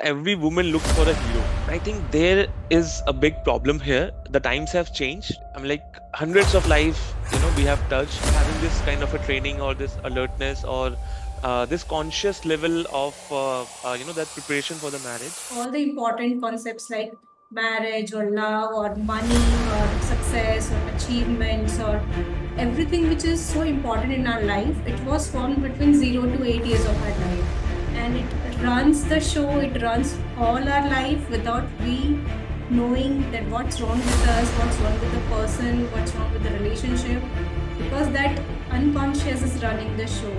every woman looks for a hero. I think there is a big problem here. The times have changed. I'm like hundreds of life, we have touched having this kind of a training or this alertness or this conscious level of, that preparation for the marriage. All the important concepts like marriage or love or money or success or achievements or everything which is so important in our life, it was formed between 0 to 8 years of our life. And it runs the show, it runs all our life without we knowing that what's wrong with us, what's wrong with the person, what's wrong with the relationship, because that unconscious is running the show.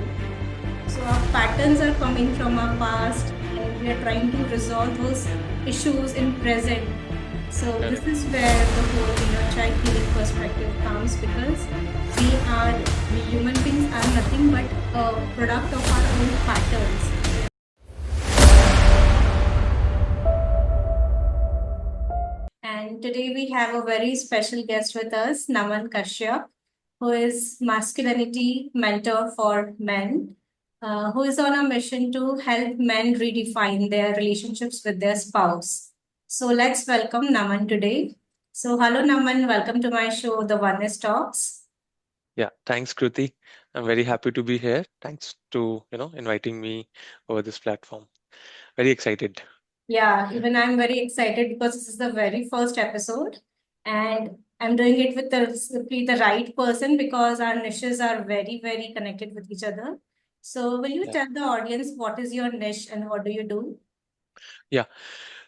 So our patterns are coming from our past and we are trying to resolve those issues in present. So this Correct. is where the whole inner child healing perspective comes, because we human beings are nothing but a product of our own patterns. And today we have a very special guest with us, Naman Kashyup, who is masculinity mentor for men, who is on a mission to help men redefine their relationships with their spouse. So let's welcome Naman today. So hello Naman, welcome to my show, The Oneness Talks. Yeah, thanks, Kruti. I'm very happy to be here. Thanks to, inviting me over this platform. Very excited. Yeah, even I'm very excited because this is the very first episode, and I'm doing it with simply the right person because our niches are very, very connected with each other. So, will you Yeah. tell the audience what is your niche and what do you do? Yeah.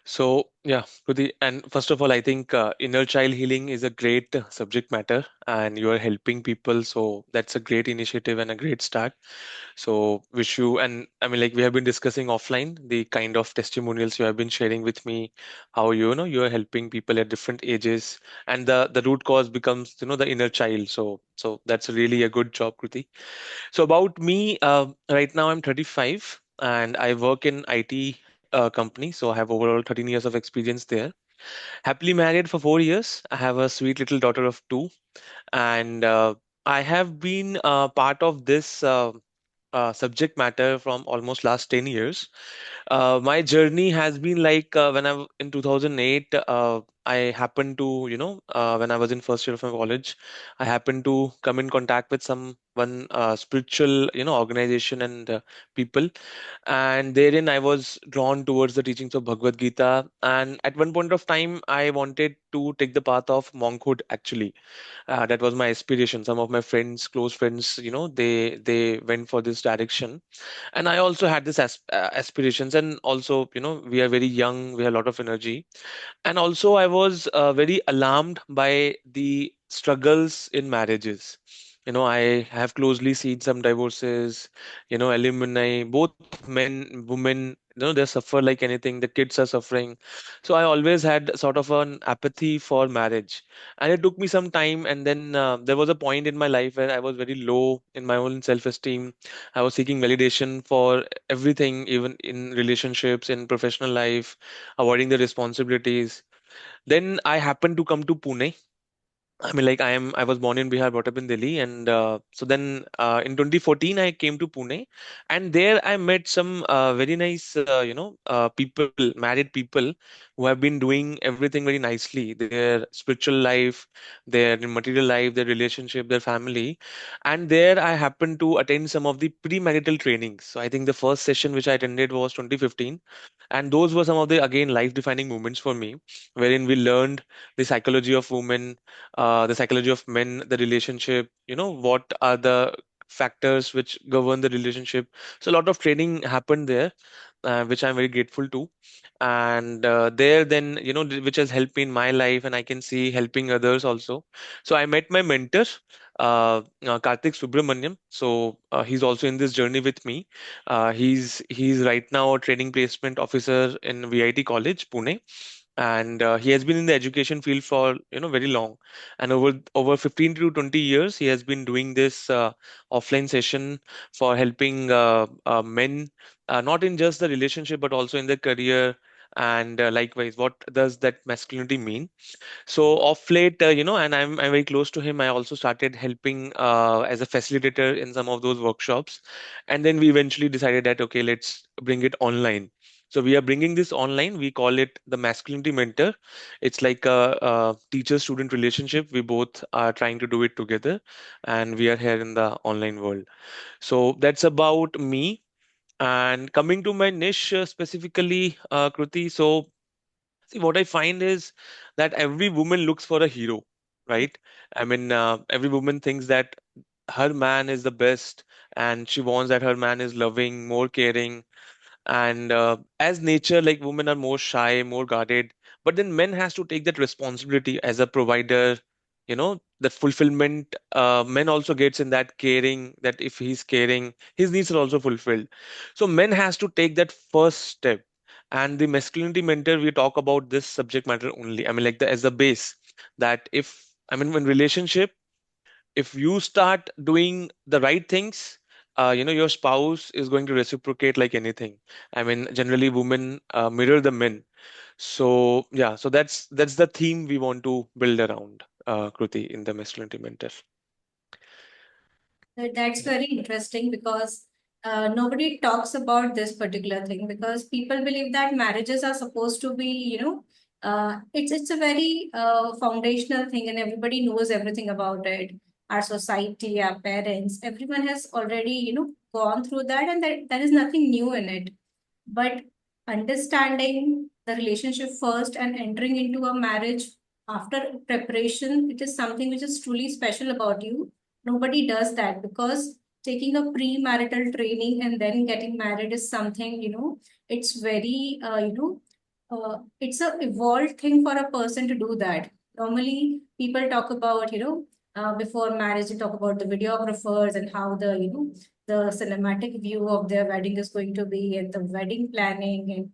So, yeah, Kruti, and first of all, I think inner child healing is a great subject matter, and you are helping people. So that's a great initiative and a great start. So, wish you, and I mean, like we have been discussing offline, the kind of testimonials you have been sharing with me, how you are helping people at different ages, and the root cause becomes, the inner child. So that's really a good job, Kruti. So about me, right now I'm 35 and I work in IT company. So I have overall 13 years of experience there. Happily married for 4 years. I have a sweet little daughter of two, and I have been part of this subject matter from almost last 10 years. My journey has been like when in 2008, I happened to, when I was in first year of my college, I happened to come in contact with some one spiritual, organization and people, and therein I was drawn towards the teachings of Bhagavad Gita. And at one point of time, I wanted to take the path of monkhood. Actually, that was my aspiration. Some of my friends, close friends, they went for this direction, and I also had this aspirations. And also, we are very young, we have a lot of energy, and also I was very alarmed by the struggles in marriages. I have closely seen some divorces, alumni, both men, women, they suffer like anything. The kids are suffering. So I always had sort of an apathy for marriage, and it took me some time. And then there was a point in my life where I was very low in my own self-esteem. I was seeking validation for everything, even in relationships, in professional life, avoiding the responsibilities. Then I happened to come to Pune. I mean, like I was born in Bihar, brought up in Delhi, and so then in 2014 I came to Pune, and there I met some very nice, people, married people who have been doing everything very nicely. Their spiritual life, their material life, their relationship, their family, and there I happened to attend some of the premarital trainings. So I think the first session which I attended was 2015, and those were some of the again life-defining moments for me, wherein we learned the psychology of women, the psychology of men, the relationship, what are the factors which govern the relationship. So a lot of training happened there, which I'm very grateful to. And there, then, which has helped me in my life, and I can see helping others also. So I met my mentor, Karthik Subramaniam. So he's also in this journey with me. He's right now a training placement officer in VIT College, Pune, and he has been in the education field for very long, and over 15 to 20 years he has been doing this offline session for helping men, not in just the relationship but also in their career. And likewise, what does that masculinity mean? So off late, and I'm very close to him. I also started helping as a facilitator in some of those workshops, and then we eventually decided that okay, let's bring it online. So we are bringing this online. We call it the Masculinity Mentor. It's like a teacher-student relationship. We both are trying to do it together, and we are here in the online world. So that's about me. And coming to my niche specifically, Kruti. So see, what I find is that every woman looks for a hero, right? I mean, every woman thinks that her man is the best, and she wants that her man is loving, more caring, and as nature, like women are more shy, more guarded, but then men has to take that responsibility as a provider, that fulfillment. Men also gets in that caring, that if he's caring, his needs are also fulfilled. So men has to take that first step. And the Masculinity Mentor, we talk about this subject matter only, I mean, like the as a base, that if, I mean, when relationship, if you start doing the right things, your spouse is going to reciprocate like anything. I mean, generally women mirror the men. So yeah, so that's the theme we want to build around, Kruti, in the Masculinity Mentor. That's very interesting because nobody talks about this particular thing because people believe that marriages are supposed to be, it's a very foundational thing and everybody knows everything about it. Our society, our parents, everyone has already, gone through that, and there is nothing new in it. But understanding the relationship first and entering into a marriage after preparation, it is something which is truly special about you. Nobody does that because taking a premarital training and then getting married is something, it's very, it's a evolved thing for a person to do that. Normally, people talk about, before marriage, they talk about the videographers and how the cinematic view of their wedding is going to be and the wedding planning and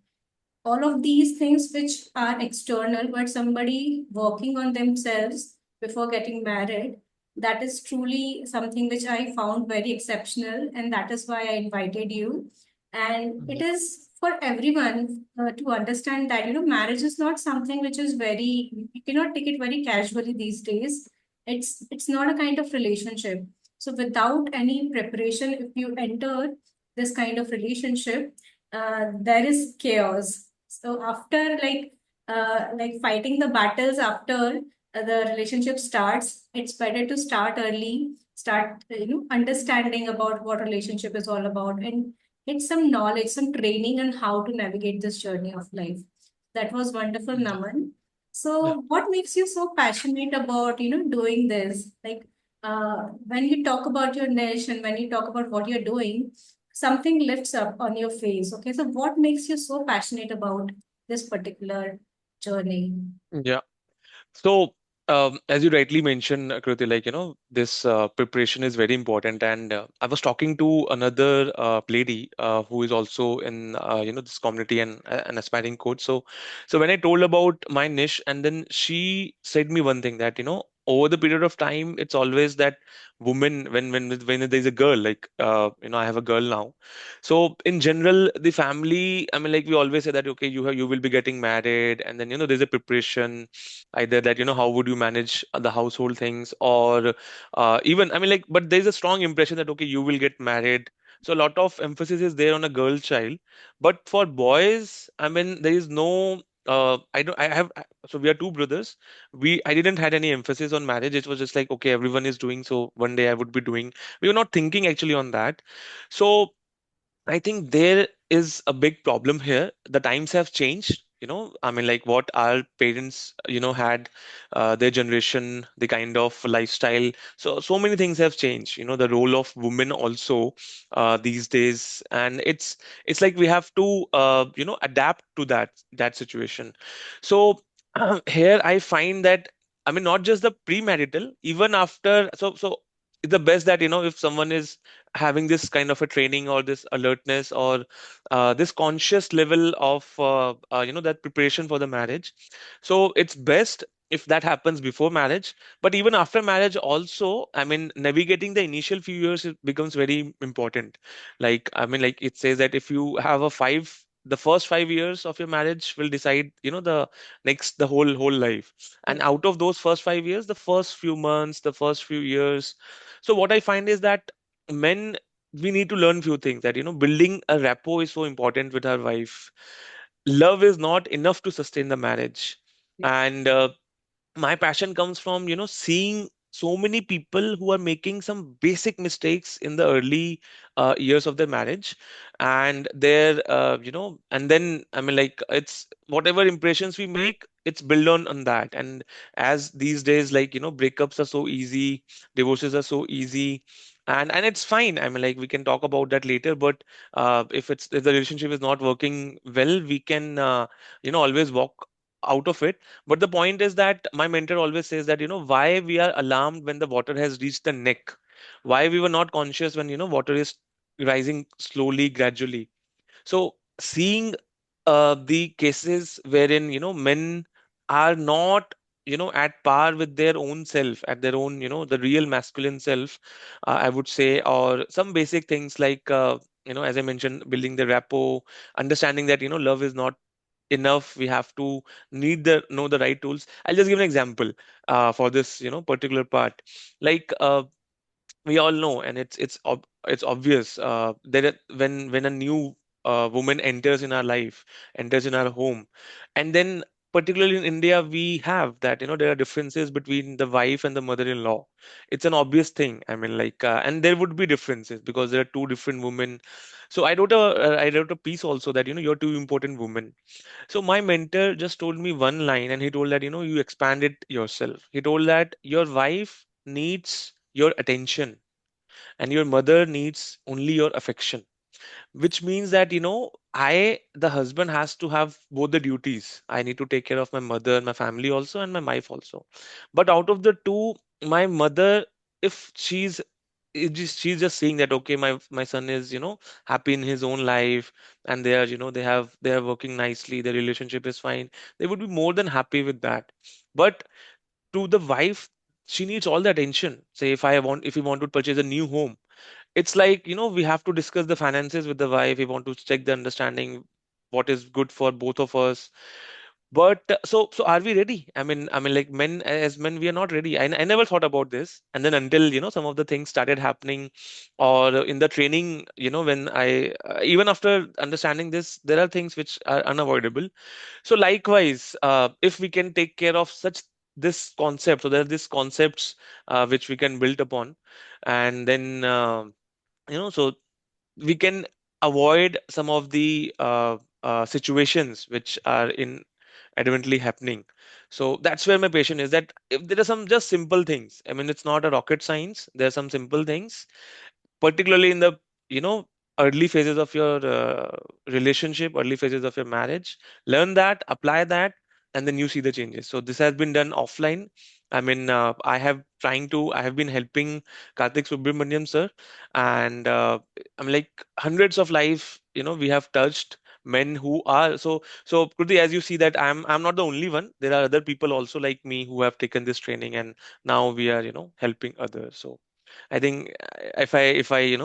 all of these things which are external, but somebody working on themselves before getting married, that is truly something which I found very exceptional, and that is why I invited you. And it Yeah. is for everyone to understand that marriage is not something which is very, you cannot take it very casually these days. It's not a kind of relationship. So without any preparation, if you enter this kind of relationship, there is chaos. So after like fighting the battles after the relationship starts, it's better to start early, start understanding about what relationship is all about, and get some knowledge, some training on how to navigate this journey of life. That was wonderful, Yeah. Naman. Yeah. So, what makes you so passionate about doing this? Like when you talk about your niche and when you talk about what you're doing, something lifts up on your face. Okay, so what makes you so passionate about this particular journey? Yeah. So, as you rightly mentioned, Kruti, like, this preparation is very important. And I was talking to another lady who is also in, this community and an aspiring coach. So when I told about my niche, and then she said me one thing that, over the period of time, it's always that woman, when there's a girl, like, I have a girl now. So in general, the family, I mean, like we always say that, okay, you will be getting married, and then, there's a preparation, either that how would you manage the household things, or even, I mean, like, but there's a strong impression that okay, you will get married. So a lot of emphasis is there on a girl child. But for boys, I mean, there is no I don't I have so we are two brothers. I didn't had any emphasis on marriage. It was just like, okay, everyone is doing, so one day I would be doing. We were not thinking actually on that. So I think there is a big problem here. The times have changed. I mean, like what our parents, had, their generation, the kind of lifestyle. So many things have changed. The role of women also these days, and it's like we have to, adapt to that situation. So here I find that, I mean, not just the premarital, even after. So it's the best that if someone is having this kind of a training, or this alertness, or this conscious level of that preparation for the marriage. So it's best if that happens before marriage. But even after marriage also, I mean, navigating the initial few years, it becomes very important. Like, I mean, like it says that if you have the first 5 years of your marriage will decide, the whole life. And out of those first 5 years, the first few months, the first few years. So what I find is that men we need to learn few things, that building a rapport is so important with our wife. Love is not enough to sustain the marriage. And my passion comes from seeing so many people who are making some basic mistakes in the early years of their marriage, and their and then, I mean, like, it's whatever impressions we make, it's built on that. And as these days, like, breakups are so easy, divorces are so easy, and it's fine. I mean, like, we can talk about that later, but if the relationship is not working well, we can always walk out of it. But the point is that my mentor always says that, why we are alarmed when the water has reached the neck? Why we were not conscious when, water is rising slowly, gradually? So seeing the cases wherein, men are not, at par with their own self, at their own, the real masculine self, I would say, or some basic things like, as I mentioned, building the rapport, understanding that, love is not enough. We have to know the right tools. I'll just give an example for this particular part. Like, we all know, and it's obvious, when a new woman enters in our life, enters in our home, and then particularly in India, we have that, there are differences between the wife and the mother-in-law. It's an obvious thing. I mean, like, and there would be differences because there are two different women. So I wrote a piece also that, you're two important women. So my mentor just told me one line, and he told that, you expand it yourself. He told that your wife needs your attention and your mother needs only your affection, which means that, the husband has to have both the duties. I need to take care of my mother and my family also, and my wife also. But out of the two, my mother, if she's just saying that, okay, my son is, happy in his own life, and they are, they are working nicely, their relationship is fine, they would be more than happy with that. But to the wife, she needs all the attention. Say, if we want to purchase a new home, it's like, we have to discuss the finances with the wife. We want to check the understanding, what is good for both of us. But so are we ready? I mean, like, men, as men, we are not ready. I never thought about this, and then until, some of the things started happening, or in the training, when I even after understanding this, there are things which are unavoidable. So likewise, if we can take care of such this concept, so there are these concepts which we can build upon, and then so we can avoid some of the situations which are adamantly happening. So that's where my passion is, that if there are some just simple things, I mean, it's not a rocket science, there are some simple things, particularly in the early phases of your relationship, early phases of your marriage. Learn that, apply that, and then you see the changes. So this has been done offline. I mean, I have been helping Karthik Subramaniam sir, and I'm like, hundreds of life, we have touched, men who are so Kruti, as you see that I'm not the only one. There are other people also like me who have taken this training, and now we are helping others. So I think, if I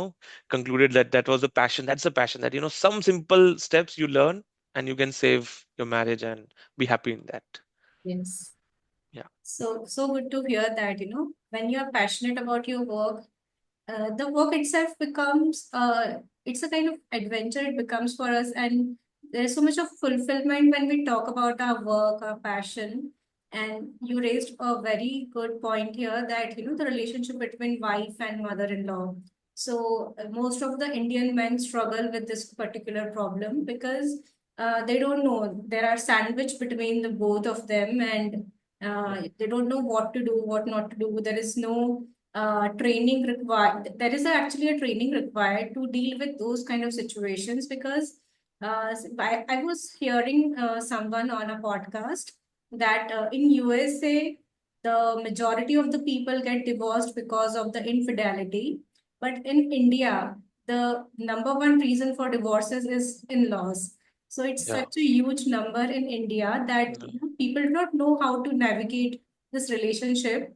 concluded that that was a passion, that's a passion, that some simple steps you learn, and you can save your marriage and be happy in that. Yes. Yeah. So good to hear that, when you're passionate about your work, the work itself becomes it's a kind of adventure it becomes for us, and there's so much of fulfillment when we talk about our work, our passion. And you raised a very good point here that the relationship between wife and mother-in-law. So most of the Indian men struggle with this particular problem because they don't know, there are sandwiched between the both of them, and Yeah. they don't know what to do, what not to do. There is no training required. There is actually a training required to deal with those kind of situations, because I was hearing someone on a podcast that in USA the majority of the people get divorced because of the infidelity, but in India the number one reason for divorces is in-laws. So it's Yeah. such a huge number in India that Yeah. people do not know how to navigate this relationship.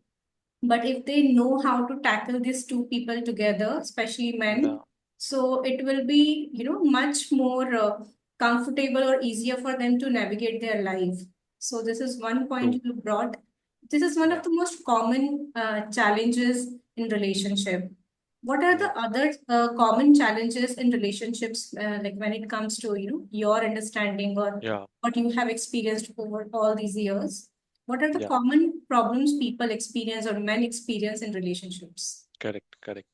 But if they know how to tackle these two people together, especially Yeah. men, so it will be, much more comfortable or easier for them to navigate their life. So this is one True. point you brought. This is one of Yeah. the most common challenges in relationship. What are Yeah, the other common challenges in relationships, like when it comes to your understanding or yeah, what you have experienced over all these years? What are the yeah. common problems people experience or men experience in relationships? Correct, correct.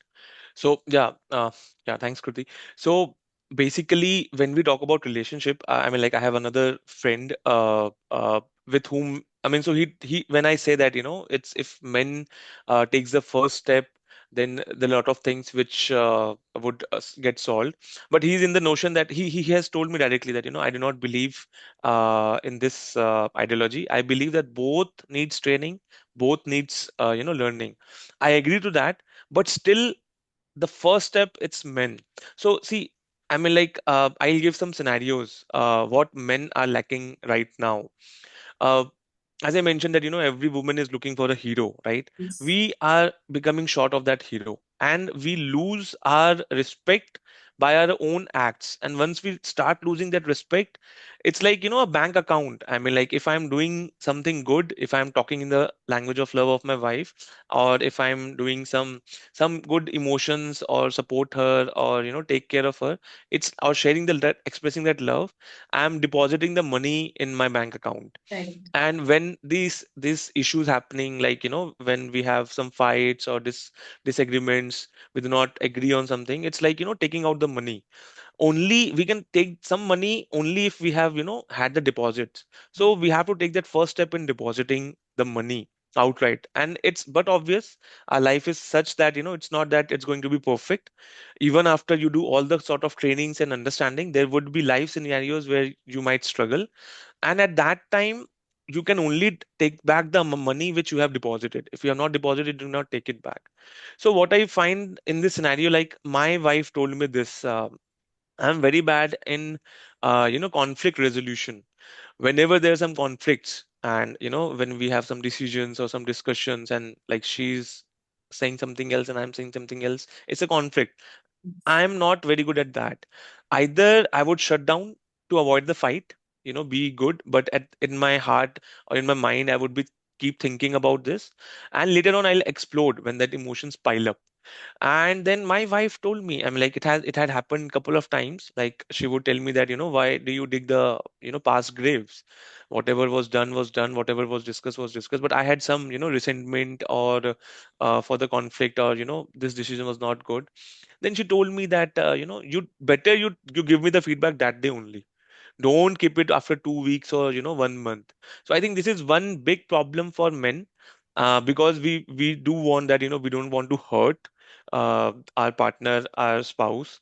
So yeah, thanks, Kruti. So basically, when we talk about relationship, I mean, like I have another friend, with whom I mean, so he when I say that, it's if men takes the first step, then there are a lot of things which would get solved. But he's in the notion that he has told me directly that, I do not believe in this ideology. I believe that both needs training, both needs learning. I agree to that, but still the first step it's men. So see, I mean, like I'll give some scenarios what men are lacking right now. uh, as I mentioned that, every woman is looking for a hero, right? Yes. We are becoming short of that hero, and we lose our respect by our own acts. And once we start losing that respect, it's like, a bank account. I mean, like if I'm doing something good, if I'm talking in the language of love of my wife, or if I'm doing some good emotions or support her, or take care of her, it's or sharing that expressing that love, I'm depositing the money in my bank account. Right. And when these issues happening, like when we have some fights or disagreements, we do not agree on something, it's like, taking out the money. Only we can take some money only if we have, had the deposits. So we have to take that first step in depositing the money outright. And it's but obvious, our life is such that, it's not that it's going to be perfect. Even after you do all the sort of trainings and understanding, there would be life scenarios where you might struggle. And at that time, you can only take back the money which you have deposited. If you have not deposited, do not take it back. So what I find in this scenario, like my wife told me this, I'm very bad in conflict resolution. Whenever there are some conflicts, and when we have some decisions or some discussions, and like she's saying something else and I'm saying something else, it's a conflict. I'm not very good at that. Either I would shut down to avoid the fight, be good, but in my heart or in my mind, I would be keep thinking about this, and later on I'll explode when that emotions pile up. And then my wife told me, I mean, like it had happened a couple of times. Like she would tell me that, why do you dig the past graves? Whatever was done. Whatever was discussed was discussed. But I had some resentment, or for the conflict, or this decision was not good. Then she told me that, you better you give me the feedback that day only. Don't keep it after 2 weeks or 1 month. So I think this is one big problem for men, because we do want that, we don't want to hurt our partner, our spouse.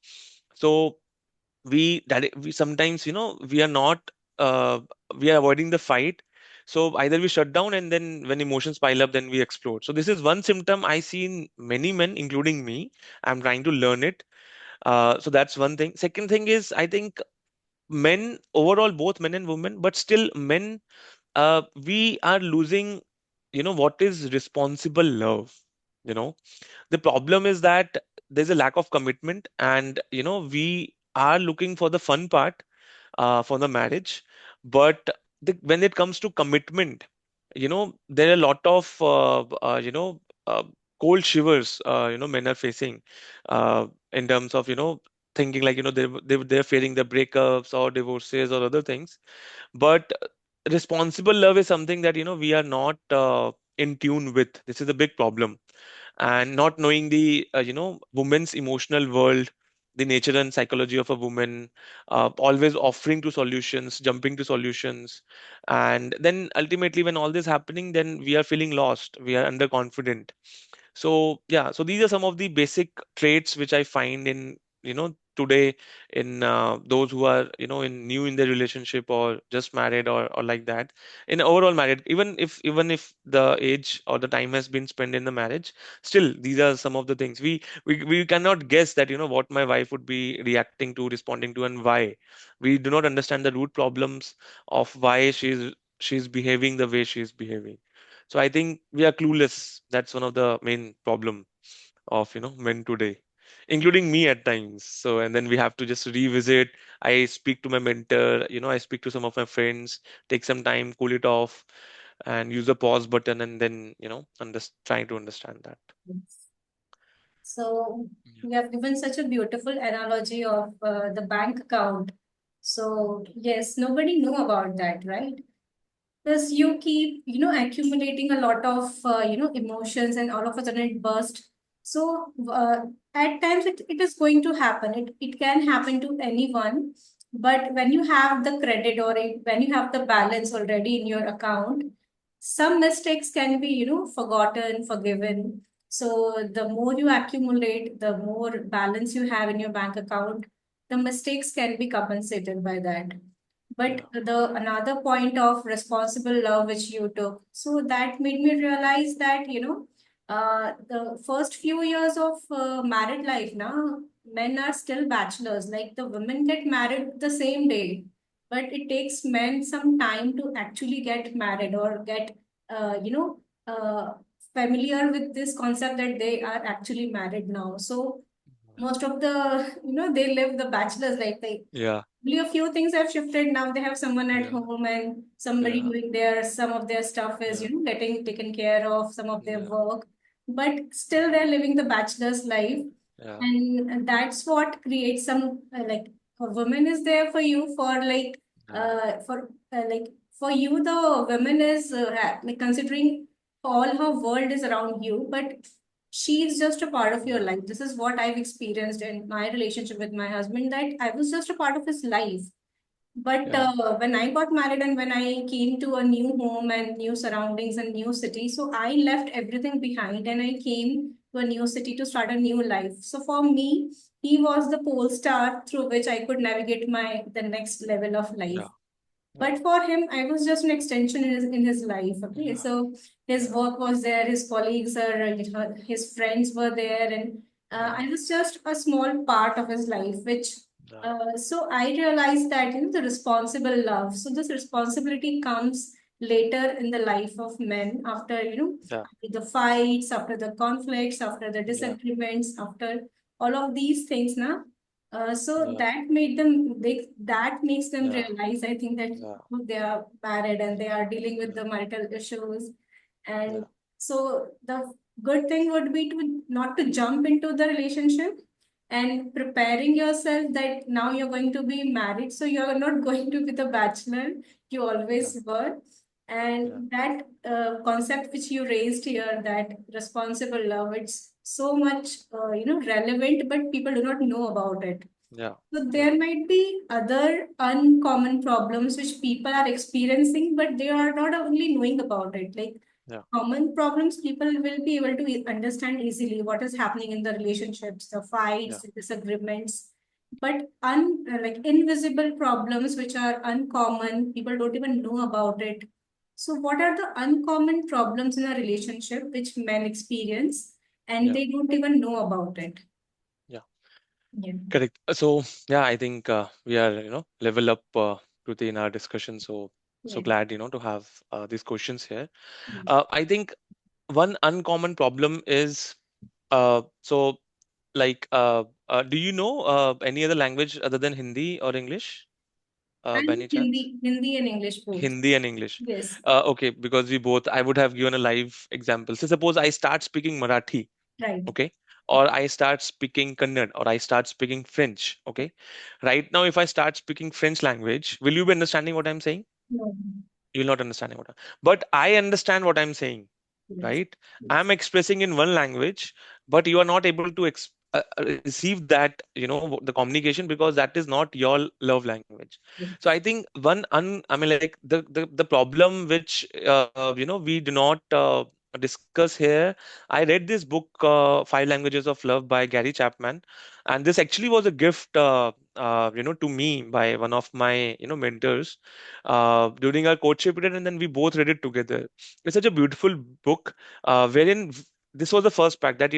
So we sometimes, we are not we are avoiding the fight. So either we shut down, and then when emotions pile up, then we explode. So this is one symptom I see in many men, including me. I'm trying to learn it. So that's one thing. Second thing is, I think men overall, both men and women, but still men, we are losing, what is responsible love. you know the problem is that there's a lack of commitment, and we are looking for the fun part for the marriage. But when it comes to commitment, there are a lot of cold shivers, men are facing, in terms of, thinking like, they're fearing the breakups or divorces or other things. But responsible love is something that, we are not in tune with. This is a big problem. And not knowing the woman's emotional world, the nature and psychology of a woman, always offering to solutions, jumping to solutions. And then ultimately, when all this happening, then we are feeling lost, we are underconfident. So yeah, so these are some of the basic traits which I find in, today, in those who are, in new in their relationship, or just married, or like that, in overall married, even if the age or the time has been spent in the marriage, still these are some of the things we cannot guess that, what my wife would be reacting to, responding to, and why. We do not understand the root problems of why she's behaving the way she's behaving. So I think we are clueless. That's one of the main problem of, men today, including me at times. So, and then we have to just revisit. I speak to my mentor, I speak to some of my friends, take some time, cool it off, and use the pause button, and then, trying to understand that. So Yeah. you have given such a beautiful analogy of the bank account. So yes, nobody knew about that, right? Because you keep accumulating a lot of emotions, and all of a sudden it burst. So at times it is going to happen. It can happen to anyone. But when you have the credit, or when you have the balance already in your account, some mistakes can be forgotten, forgiven. So the more you accumulate, the more balance you have in your bank account, the mistakes can be compensated by that. But Yeah. the another point of responsible love which you took, so that made me realize that the first few years of married life now, men are still bachelors. Like the women get married the same day, but it takes men some time to actually get married, or get familiar with this concept that they are actually married now. So most of the they live the bachelor's life. They Yeah. only a few things have shifted. Now they have someone at Yeah. home, and somebody Yeah. doing their some of their stuff is Yeah. getting taken care of, some of their Yeah. work, but still they're living the bachelor's life. Yeah. And that's what creates some like a woman is there for you, for Yeah. like for you the woman is like considering all her world is around you, but she's just a part of your Yeah. life. This is what I've experienced in my relationship with my husband, that I was just a part of his life. But Yeah. when I got married and when I came to a new home and new surroundings and new city, so I left everything behind and I came to a new city to start a new life. So for me, he was the pole star through which I could navigate my the next level of life. Yeah. Yeah. But for him, I was just an extension in his life. Okay, Yeah. so his Yeah. work was there, his colleagues are, his friends were there, and Yeah. I was just a small part of his life. Which Yeah. so I realized that the responsible love. So this responsibility comes later in the life of men, after Yeah. the fights, after the conflicts, after the Yeah. disagreements, after all of these things. Now so Yeah. that that makes them Yeah. realize, I think, that Yeah. they are married and they are dealing with the marital issues. And Yeah. so the good thing would be to not to jump into the relationship, and preparing yourself that now you're going to be married, so you're not going to be the bachelor you Yeah. always were. Yeah. And that concept which you raised here, that responsible love, it's so much relevant, but people do not know about it. Yeah. So Yeah. there might be other uncommon problems which people are experiencing, but they are not only knowing about it. Like Yeah. common problems, people will be able to understand easily what is happening in the relationships, the fights, Yeah. the disagreements. But like invisible problems which are uncommon, people don't even know about it. So what are the uncommon problems in a relationship which men experience and Yeah. they don't even know about it? Yeah. Yeah. Correct. So yeah, I think we are level up Kruti in our discussion. So so Yeah. glad to have these questions here. Yes. I think one uncommon problem is so like do you know any other language other than Hindi or English by And any chance? Hindi and English both. Hindi and English. Yes. Okay, because we both, I would have given a live example. So suppose I start speaking Marathi, Right. okay, or I start speaking Kannada, or I start speaking French, okay. Right now, if I start speaking French language, will you be understanding what I'm saying? No. You're not understanding but I understand what I'm saying, Yes. right? I'm Yes. expressing in one language, but you are not able to receive that, the communication, because that is not your love language. So I Yes. think I mean, like the problem which we do not discuss here. I read this book, Five Languages of Love by Gary Chapman, and this actually was a gift to me by one of my mentors during our courtship period, and then we both read it together. It's such a beautiful book, wherein this was the first fact that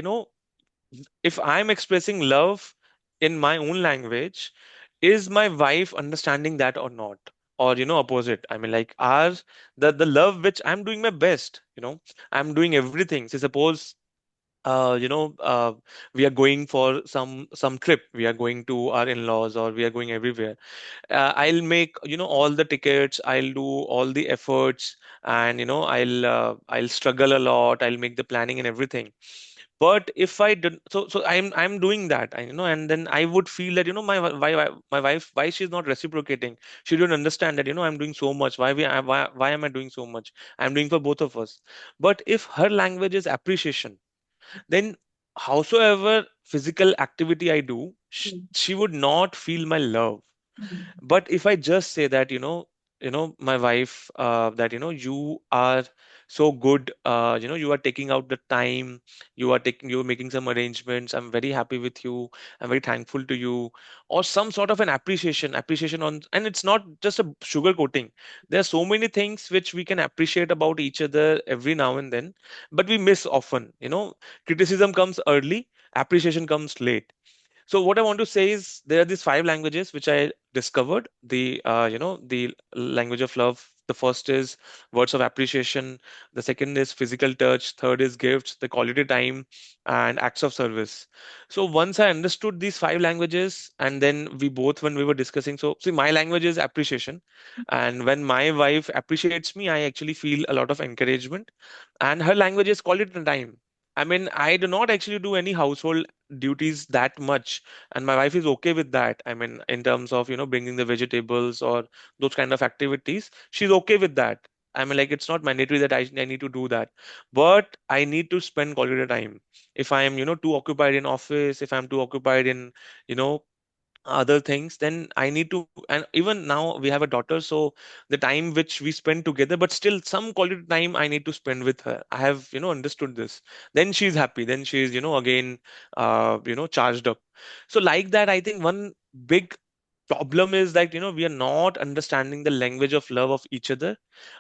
if I'm expressing love in my own language, is my wife understanding that or not? Or opposite. I mean, like ours, the love which I'm doing my best, I'm doing everything. So suppose we are going for some trip, we are going to our in-laws, or we are going everywhere. I'll make all the tickets, I'll do all the efforts, and I'll struggle a lot, I'll make the planning and everything. But if I did, so I'm doing that, and then I would feel that, my wife, why she's not reciprocating. She don't understand that, I'm doing so much. Why am I doing so much? I'm doing for both of us. But if her language is appreciation, then howsoever physical activity I do, she would not feel my love. But if I just say that, my wife, that, you are so good, you are taking out the time, you're making some arrangements, I'm very happy with you, I'm very thankful to you, or some sort of an appreciation on, and it's not just a sugar coating. There are so many things which we can appreciate about each other every now and then, but we miss often. Criticism comes early, appreciation comes late. So what I want to say is there are these five languages which I discovered. The language of love. The first is words of appreciation. The second is physical touch. Third is gifts, the quality time, and acts of service. So once I understood these five languages, and then we both, when we were discussing, so see, my language is appreciation, and when my wife appreciates me, I actually feel a lot of encouragement, and her language is quality time. I mean, I do not actually do any household duties that much, and my wife is okay with that. I mean, in terms of, bringing the vegetables or those kind of activities, she's okay with that. I mean, like, it's not mandatory that I need to do that, but I need to spend quality time. If I am, too occupied in office, if I'm too occupied in, you know other things, then I need to. And even now we have a daughter, so the time which we spend together, but still some quality time I need to spend with her. I have, understood this. Then she's happy, then she's, again, charged up. So like that, I think one big problem is that, we are not understanding the language of love of each other.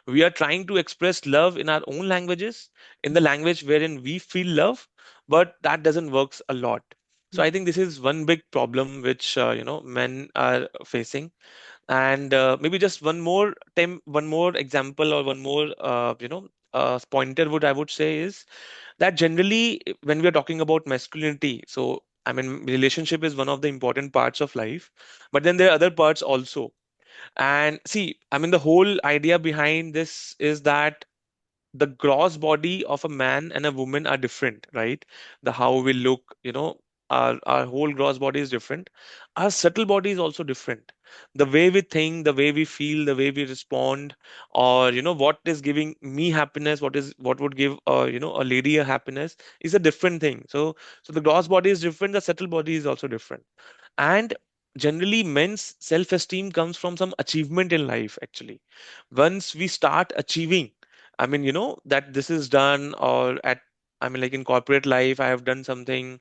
We are trying to express love in our own languages, in the language wherein we feel love, but that doesn't works a lot. So I think this is one big problem which, men are facing. And maybe just one more example, or one more, pointer would I would say is that generally, when we are talking about masculinity, so I mean, relationship is one of the important parts of life, but then there are other parts also. And see, I mean, the whole idea behind this is that the gross body of a man and a woman are different, right? The how we look, our whole gross body is different. Our subtle body is also different. The way we think, the way we feel, the way we respond, or, what is giving me happiness, what would give, a lady a happiness, is a different thing. So the gross body is different, the subtle body is also different. And generally, men's self-esteem comes from some achievement in life, actually. Once we start achieving, I mean, that this is done, or I mean, like in corporate life, I have done something.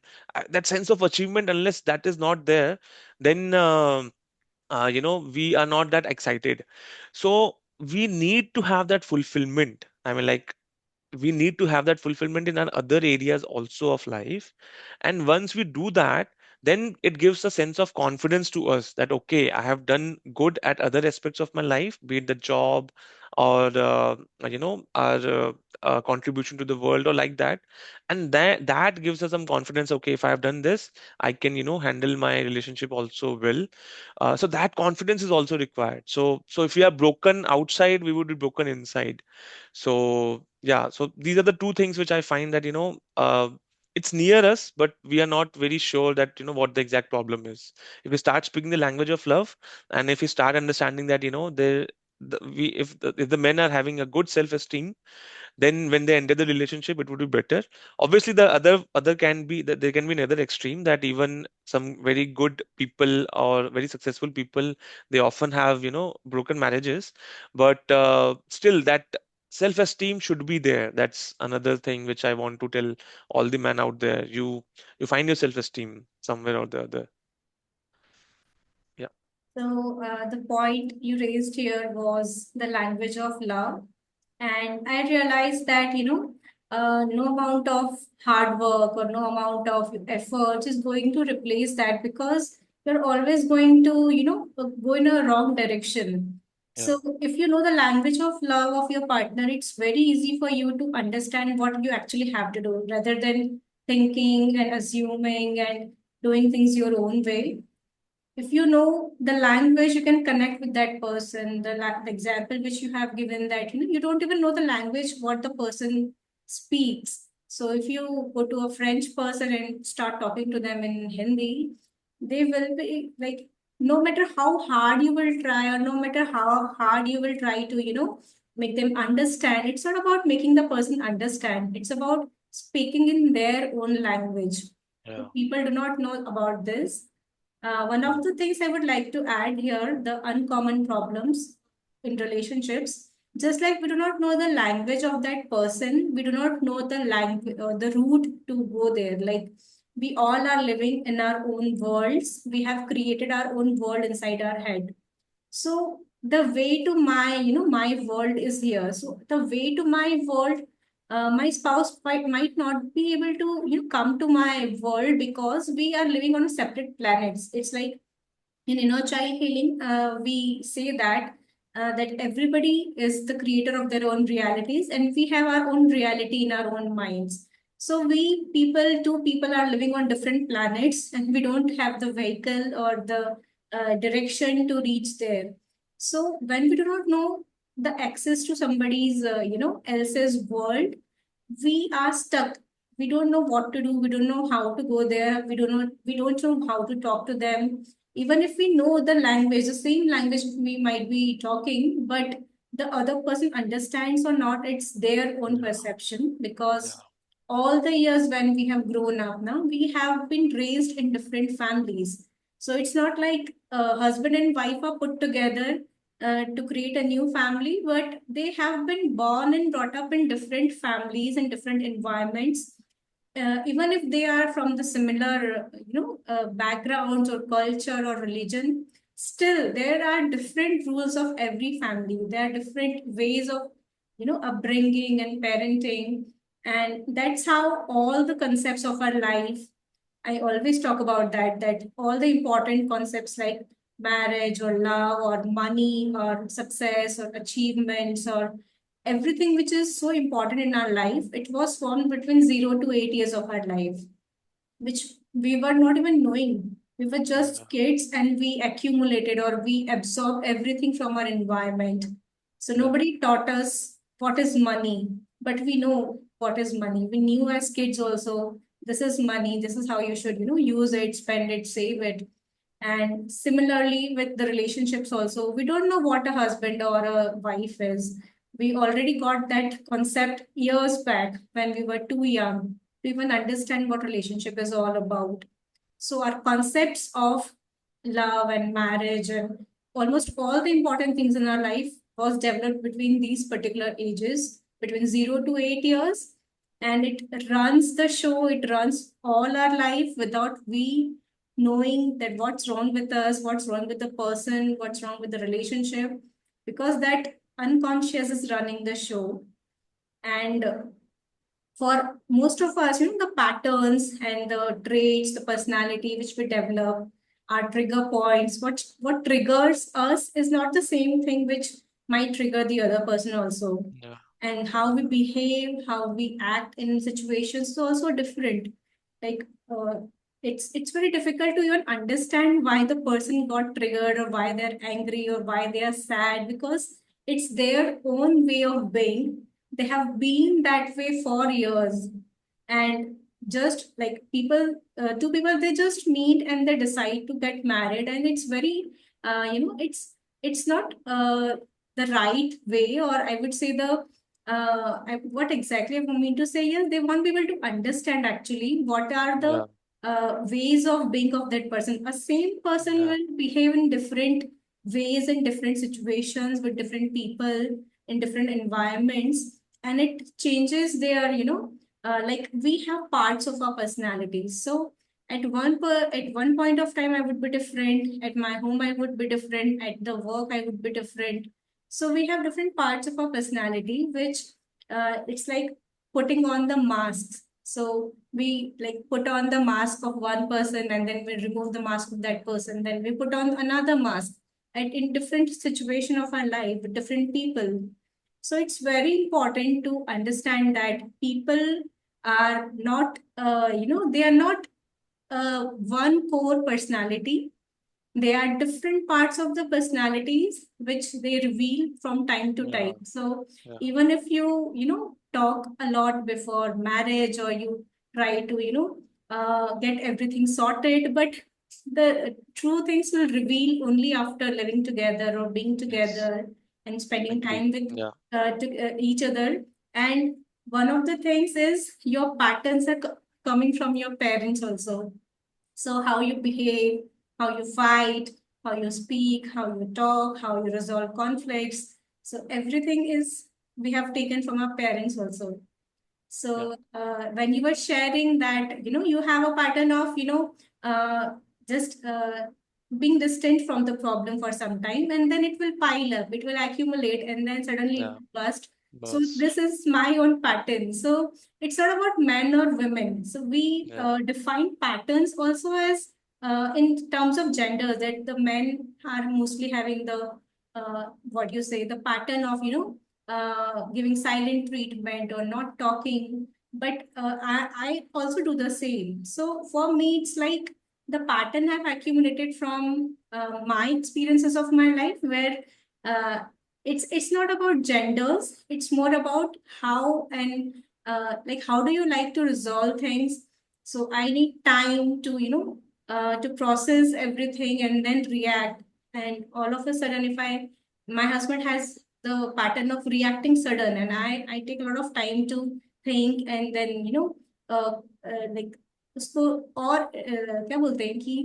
That sense of achievement, unless that is not there, then, we are not that excited. So we need to have that fulfillment. I mean, like, we need to have that fulfillment in our other areas also of life. And once we do that, then it gives a sense of confidence to us that, okay, I have done good at other aspects of my life, be it the job, or our contribution to the world, or like that. And that gives us some confidence. Okay, if I have done this, I can, handle my relationship also well. So that confidence is also required. So if we are broken outside, we would be broken inside. So yeah, so these are the two things which I find that, it's near us, but we are not very sure that, what the exact problem is. If we start speaking the language of love, and if we start understanding that, if the men are having a good self-esteem, then when they enter the relationship, it would be better. Obviously, the other can be that there can be another extreme, that even some very good people or very successful people, they often have, broken marriages. But still, that self-esteem should be there. That's another thing which I want to tell all the men out there. You find your self-esteem somewhere or the other. Yeah. So, the point you raised here was the language of love. And I realized that, no amount of hard work or no amount of effort is going to replace that, because you're always going to, go in a wrong direction. Yeah. So, if you know the language of love of your partner, it's very easy for you to understand what you actually have to do rather than thinking and assuming and doing things your own way. If you know the language, you can connect with that person. The example which you have given, that you don't even know the language what the person speaks, So if you go to a French person and start talking to them in Hindi, they will be like, no matter how hard you will try, or no matter how hard you will try to, make them understand, it's not about making the person understand. It's about speaking in their own language. So Yeah. people do not know about this. One Yeah. of the things I would like to add here, the uncommon problems in relationships. Just like we do not know the language of that person, we do not know the language or the route to go there. Like we all are living in our own worlds. We have created our own world inside our head. So the way to my, my world is here. So the way to my world, my spouse might not be able to, come to my world because we are living on separate planets. It's like in inner child healing, we say that everybody is the creator of their own realities, and we have our own reality in our own minds. So we people, two people are living on different planets, and we don't have the vehicle or the direction to reach there. So when we do not know the access to somebody's, else's world, we are stuck. We don't know what to do. We don't know how to go there. We don't know how to talk to them. Even if we know the language, the same language we might be talking, but the other person understands or not, it's their own Yeah. perception. Yeah. Because all the years when we have grown up now, we have been raised in different families. So it's not like husband and wife are put together to create a new family, but they have been born and brought up in different families and different environments. Even if they are from the similar, backgrounds or culture or religion, still there are different rules of every family. There are different ways of, upbringing and parenting, and that's how all the concepts of our life, I always talk about that all the important concepts like marriage or love or money or success or achievements or everything which is so important in our life, it was formed between 0 to 8 years of our life, which we were not even knowing. We were Yeah. just kids and we accumulated or we absorbed everything from our environment. So Yeah. nobody taught us what is money, but we know what is money. We knew as kids also, this is money, this is how you should, use it, spend it, save it. And similarly with the relationships also, we don't know what a husband or a wife is. We already got that concept years back when we were too young to even understand what relationship is all about. So our concepts of love and marriage and almost all the important things in our life was developed between these particular ages, between 0 to 8 years. And it runs the show, it runs all our life without we knowing that what's wrong with us, what's wrong with the person, what's wrong with the relationship, because that unconscious is running the show. And for most of us, the patterns and the traits, the personality which we develop, our trigger points, what triggers us is not the same thing which might trigger the other person also. Yeah. And how we behave, how we act in situations is also different. Like it's very difficult to even understand why the person got triggered or why they're angry or why they are sad, because it's their own way of being. They have been that way for years. And just like people, two people, they just meet and they decide to get married, and it's very it's not the right way, or I would say the what exactly I mean to say is they won't be able to understand actually what are the Yeah. ways of being of that person. A same person Yeah. will behave in different ways in different situations with different people in different environments, and it changes their, like we have parts of our personalities. So at one point of time I would be different, at my home I would be different, at the work I would be different. So we have different parts of our personality, which it's like putting on the masks. So we like put on the mask of one person and then we remove the mask of that person, then we put on another mask, and in different situation of our life with different people. So it's very important to understand that people are not, they are not one core personality. they are different parts of the personalities which they reveal from time to Yeah. time. So Yeah. even if you talk a lot before marriage, or you try to get everything sorted, but the true things will reveal only after living together or being Yes. together and spending Agree. time with Yeah. each other. And one of the things is your patterns are coming from your parents also. So how you behave, how you fight, how you speak, how you talk, how you resolve conflicts. So everything is we have taken from our parents also. Yeah. So when you were sharing that, you have a pattern of, just being distant from the problem for some time, and then it will pile up, it will accumulate, and then suddenly it Yeah. will burst. So this Burst. is my own pattern. So it's not about men or women. So we Yeah. define patterns also as in terms of gender, that the men are mostly having the what you say, the pattern of giving silent treatment or not talking. But I also do the same. So for me, it's like the pattern have accumulated from my experiences of my life, where uh, it's not about genders. It's more about how, and like how do you like to resolve things. So I need time to to process everything and then react. And all of a sudden, if I my husband has the pattern of reacting sudden, and I take a lot of time to think, and then like उसको और क्या बोलते हैं कि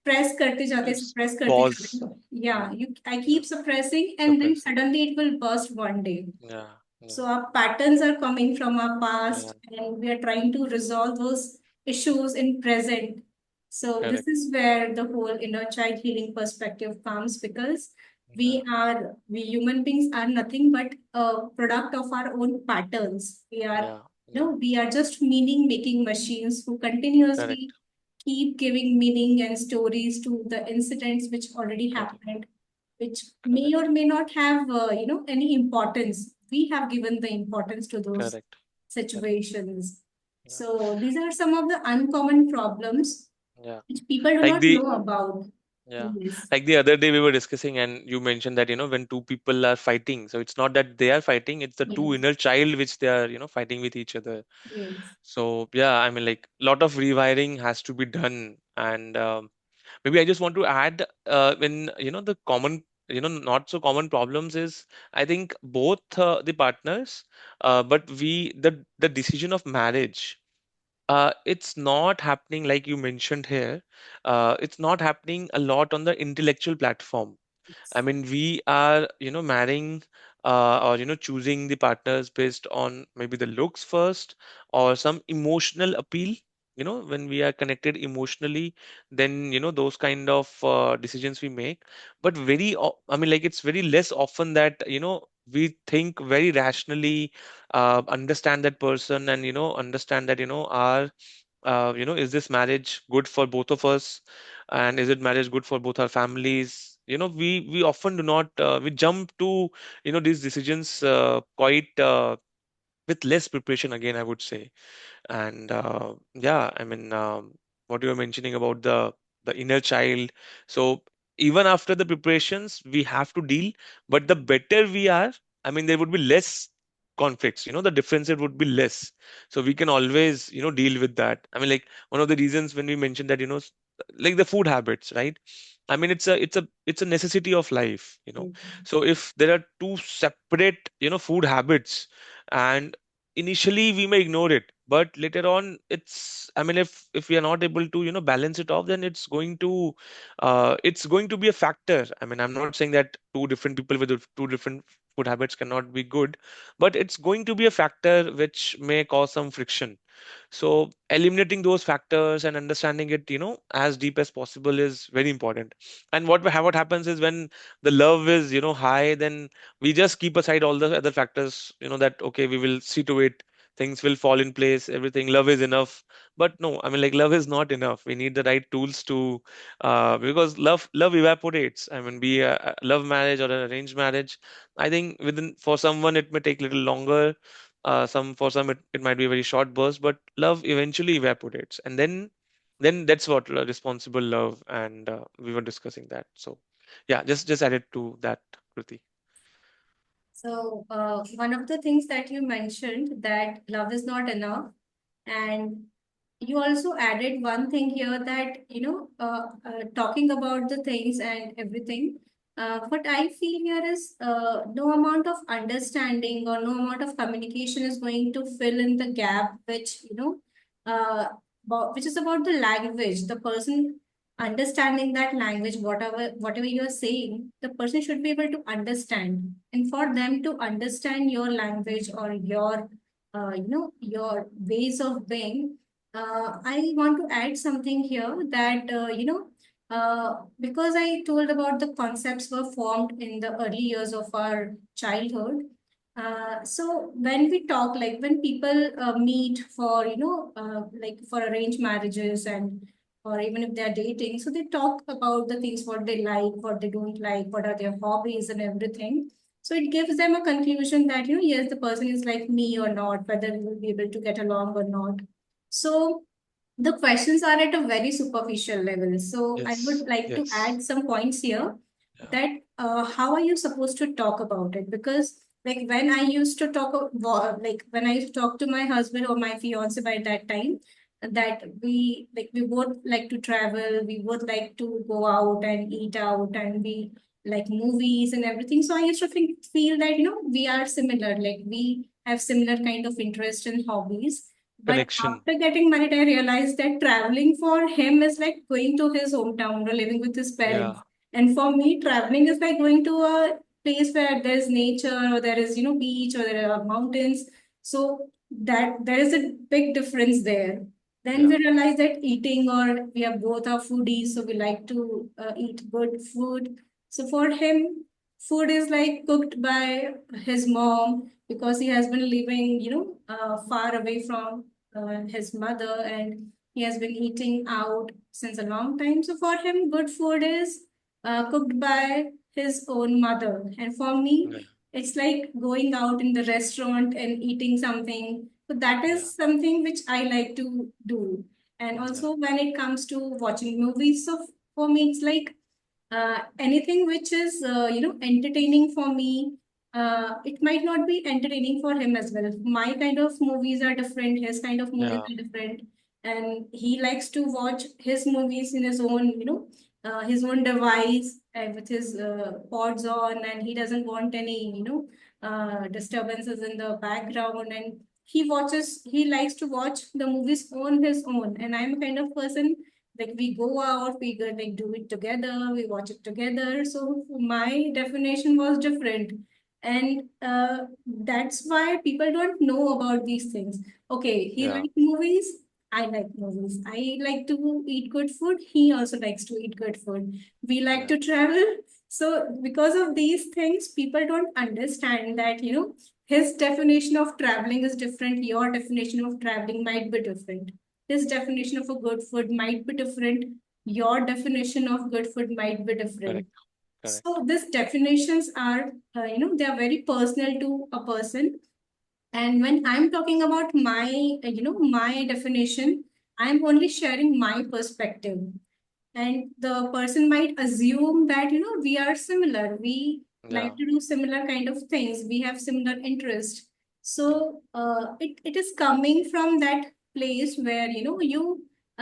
press करते जाते It's suppress करते pause. जाते. Yeah, Mm. you I Yeah. keep suppressing, and then Suppressing. suddenly it will burst one day. Yeah. Yeah. So our patterns are coming from our Yeah. past, and we are trying to resolve those issues in present. So this Correct. is where the whole inner child healing perspective comes, because Yeah. we human beings are nothing but a product of our own patterns. Yeah. Yeah. We are just meaning making machines who Correct. continuously keep giving meaning and stories to the incidents which already Correct. happened, which may Correct. or may not have any importance. We have given the importance to those Correct. Correct. situations. Yeah. So these are some of the uncommon problems Yeah. which people do Like not the know about. Yeah. Yes, Like the other day we were discussing and you mentioned that, when two people are fighting, so it's not that they are fighting, it's the two yes, inner child which they are, fighting with each other. yes, So yeah, I mean, like, lot of rewiring has to be done. And maybe I just want to add, when, the common, not so common problems is, I think both the partners, but the decision of marriage, it's not happening like you mentioned here. It's not happening a lot on the intellectual platform. I mean, we are, marrying, or, choosing the partners based on maybe the looks first or some emotional appeal. When we are connected emotionally, then, those kind of decisions we make. But I mean, like, it's very less often that, we think very rationally, understand that person and, understand that, is this marriage good for both of us, and is it marriage good for both our families? We often do not, we jump to, these decisions quite with less preparation, again, I would say. And yeah, I mean, what you were mentioning about the inner child. So even after the preparations, we have to deal. But the better we are, I mean, there would be less conflicts. The differences would be less. So we can always, deal with that. I mean, like, one of the reasons when we mentioned that, like the food habits, right? I mean, it's a necessity of life. So if there are two separate, food habits, and initially we may ignore it, but later on, I mean, if we are not able to, balance it off, then it's going to be a factor. I mean, I'm not saying that two different people with two different food habits cannot be good, but it's going to be a factor which may cause some friction. So eliminating those factors and understanding it, as deep as possible is very important. And what happens is, when the love is, high, then we just keep aside all the other factors, that okay, we will see to it, things will fall in place, everything, love is enough. But no, I mean, like, love is not enough. We need the right tools to, because love evaporates. I mean, be a love marriage or an arranged marriage, I think within, for someone it may take little longer, for some it might be a very short burst, but love eventually evaporates. And then then that's what responsible love, and we were discussing that. So yeah, just added to that, Kruti. So, one of the things that you mentioned, that love is not enough, and you also added one thing here, that talking about the things and everything. What I feel here is, no amount of understanding or no amount of communication is going to fill in the gap, which which is about the language. The person understanding that language, whatever you are saying, the person should be able to understand. And for them to understand your language or your ways of being, I want to add something here, that because I told about the concepts were formed in the early years of our childhood. So when we talk, like when people meet for like for arranged marriages, and or even if they're dating, so they talk about the things, what they like, what they don't like, what are their hobbies and everything. So it gives them a conclusion that, yes, the person is like me or not, whether we will be able to get along or not. So the questions are at a very superficial level. So I would Yes, like to yes. add some points here, Yeah. that how are you supposed to talk about it? Because like when I used to like when I used to talk to my husband or my fiance by that time, that we both like to travel, we both like to go out and eat out, and we like movies and everything. So I used to feel that we are similar, like we have similar kind of interest and hobbies. But Connection. after getting married, I realized that traveling for him is like going to his hometown or living with his Yeah, parents. And for me, traveling is like going to a place where there's nature, or there is, beach, or there are mountains. So that there is a big difference there. Then yeah, we realize that eating, or we are both are foodies, so we like to eat good food. So for him, food is like cooked by his mom, because he has been living, far away from his mother, and he has been eating out since a long time. So for him, good food is cooked by his own mother. And for yeah, me, it's like going out in the restaurant and eating something. So that yeah, is something which I like to do. And yeah, also when it comes to watching movies, so for me, it's like anything which is entertaining for me. It might not be entertaining for him as well. My kind of movies are different, his kind of movies yeah, are different, and he likes to watch his movies in his own, his own device, with his pods on, and he doesn't want any, disturbances in the background. And he likes to watch the movies on his own. And I'm a kind of person, like we go out, we go like do it together, we watch it together. So my definition was different. And that's why people don't know about these things. Okay, he yeah, likes movies, I like movies. I like to eat good food, he also likes to eat good food. We like yeah, to travel. So because of these things, people don't understand that, his definition of traveling is different, your definition of traveling might be different. His definition of a good food might be different. Your definition of good food might be different. correct, correct. So these definitions are, they are very personal to a person. And when I'm talking about my definition, I'm only sharing my perspective. And the person might assume that, we are similar. We Yeah, like to do similar kind of things. We have similar interest. yeah, So it is coming from that place where, you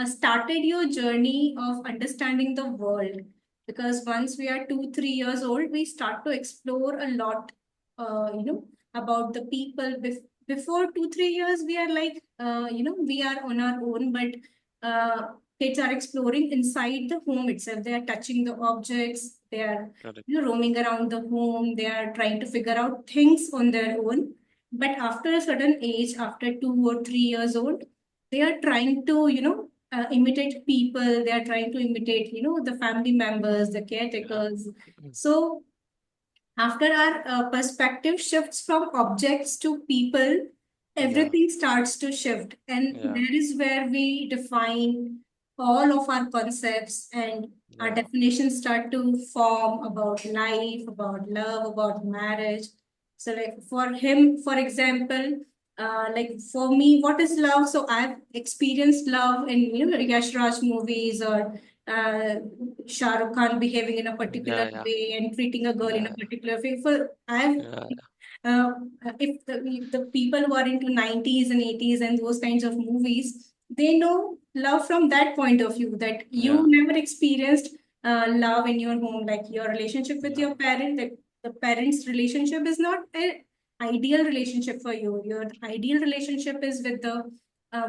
started your journey of understanding the world. Because once we are 2, 3 years old, we start to explore a lot, about the people. Before 2, 3 years, we are like, we are on our own, but kids are exploring inside the home itself. They are touching the objects. They are, correct. roaming around the home. They are trying to figure out things on their own. But after a certain age, after 2 or 3 years old, they are trying to, imitate people. They are trying to imitate, the family members, the Yeah, caretakers. mm, So after our perspective shifts from objects to people, yeah, everything starts to shift. And yeah, there is where we define all of our concepts, and our yeah, definitions start to form about life, about love, about marriage. So, like for him, for example, Like for me, what is love? So I've experienced love in Yash Raj movies, or uh, Shah Rukh Khan behaving in a particular Yeah, yeah, way and treating a girl in a yeah, particular way. For I've yeah, uh, if the people who are into 90s and 80s and those kinds of movies, they know love from that point of view, that you yeah, never experienced love in your home, like your relationship with yeah, your parent, that the parents relationship is not an ideal relationship for you. Your ideal relationship is with the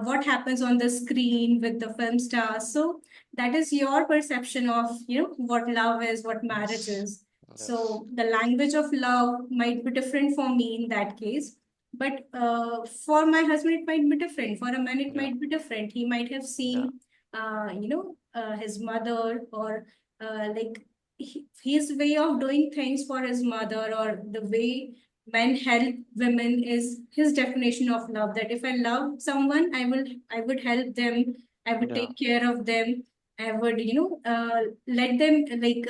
what happens on the screen with the film stars. So that is your perception of what love is, what marriage yes, is. yes, So the language of love might be different for me in that case. But for my husband, it might be different. For a man, it yeah, might be different. He might have yeah, seen, his mother, or like his way of doing things for his mother, or the way men help women is his definition of love. That if I love someone, I would help them. I would yeah, take care of them. I would, let them like.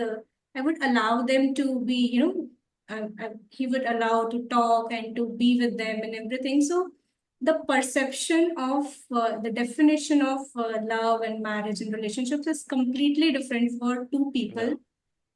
I would allow them to be, he would allow to talk and to be with them and everything. So the perception of the definition of love and marriage and relationships is completely different for two people, yeah,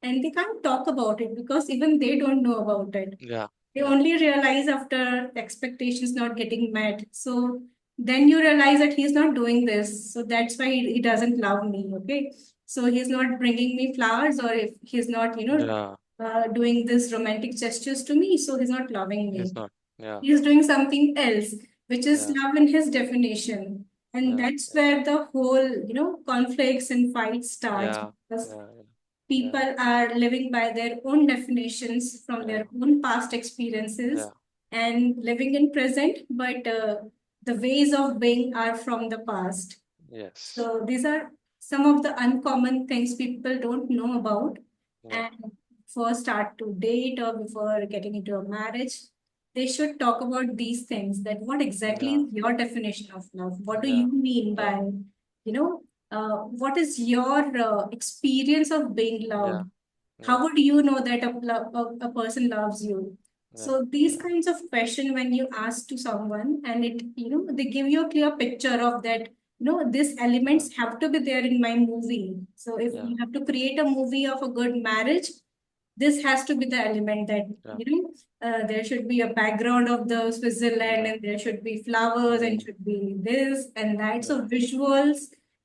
and they can't talk about it because even they don't know about it. yeah, They yeah, only realize after the expectations not getting met. So then you realize that he's not doing this. So that's why he doesn't love me. Okay. So he's not bringing me flowers, or if he's not, yeah, doing this romantic gestures to me, so he's not loving it's me. not, yeah, He's doing something else, which is yeah, love in his definition. And yeah, that's where the whole, conflicts and fights starts, yeah, because yeah, yeah, people are living by their own definitions from yeah, their own past yeah, experiences yeah, and living in present, but the ways of being are from the past. yes, So these are some of the uncommon things people don't know about. yeah, And before start to date or before getting into a marriage, they should talk about these things, that what exactly yeah, is your definition of love? What do yeah, you mean yeah, by, what is your experience of being yeah, loved? How yeah, would you know that a person loves you? yeah, So these yeah, kinds of question, when you ask to someone, and it, they give you a clear picture of that, these yeah, elements have to be there in my movie. So if yeah, you have to create a movie of a good marriage, this has to be the element that, yeah, there should be a background of the Switzerland, yeah, and there should be flowers, and mm, should be this and that. So yeah, visuals,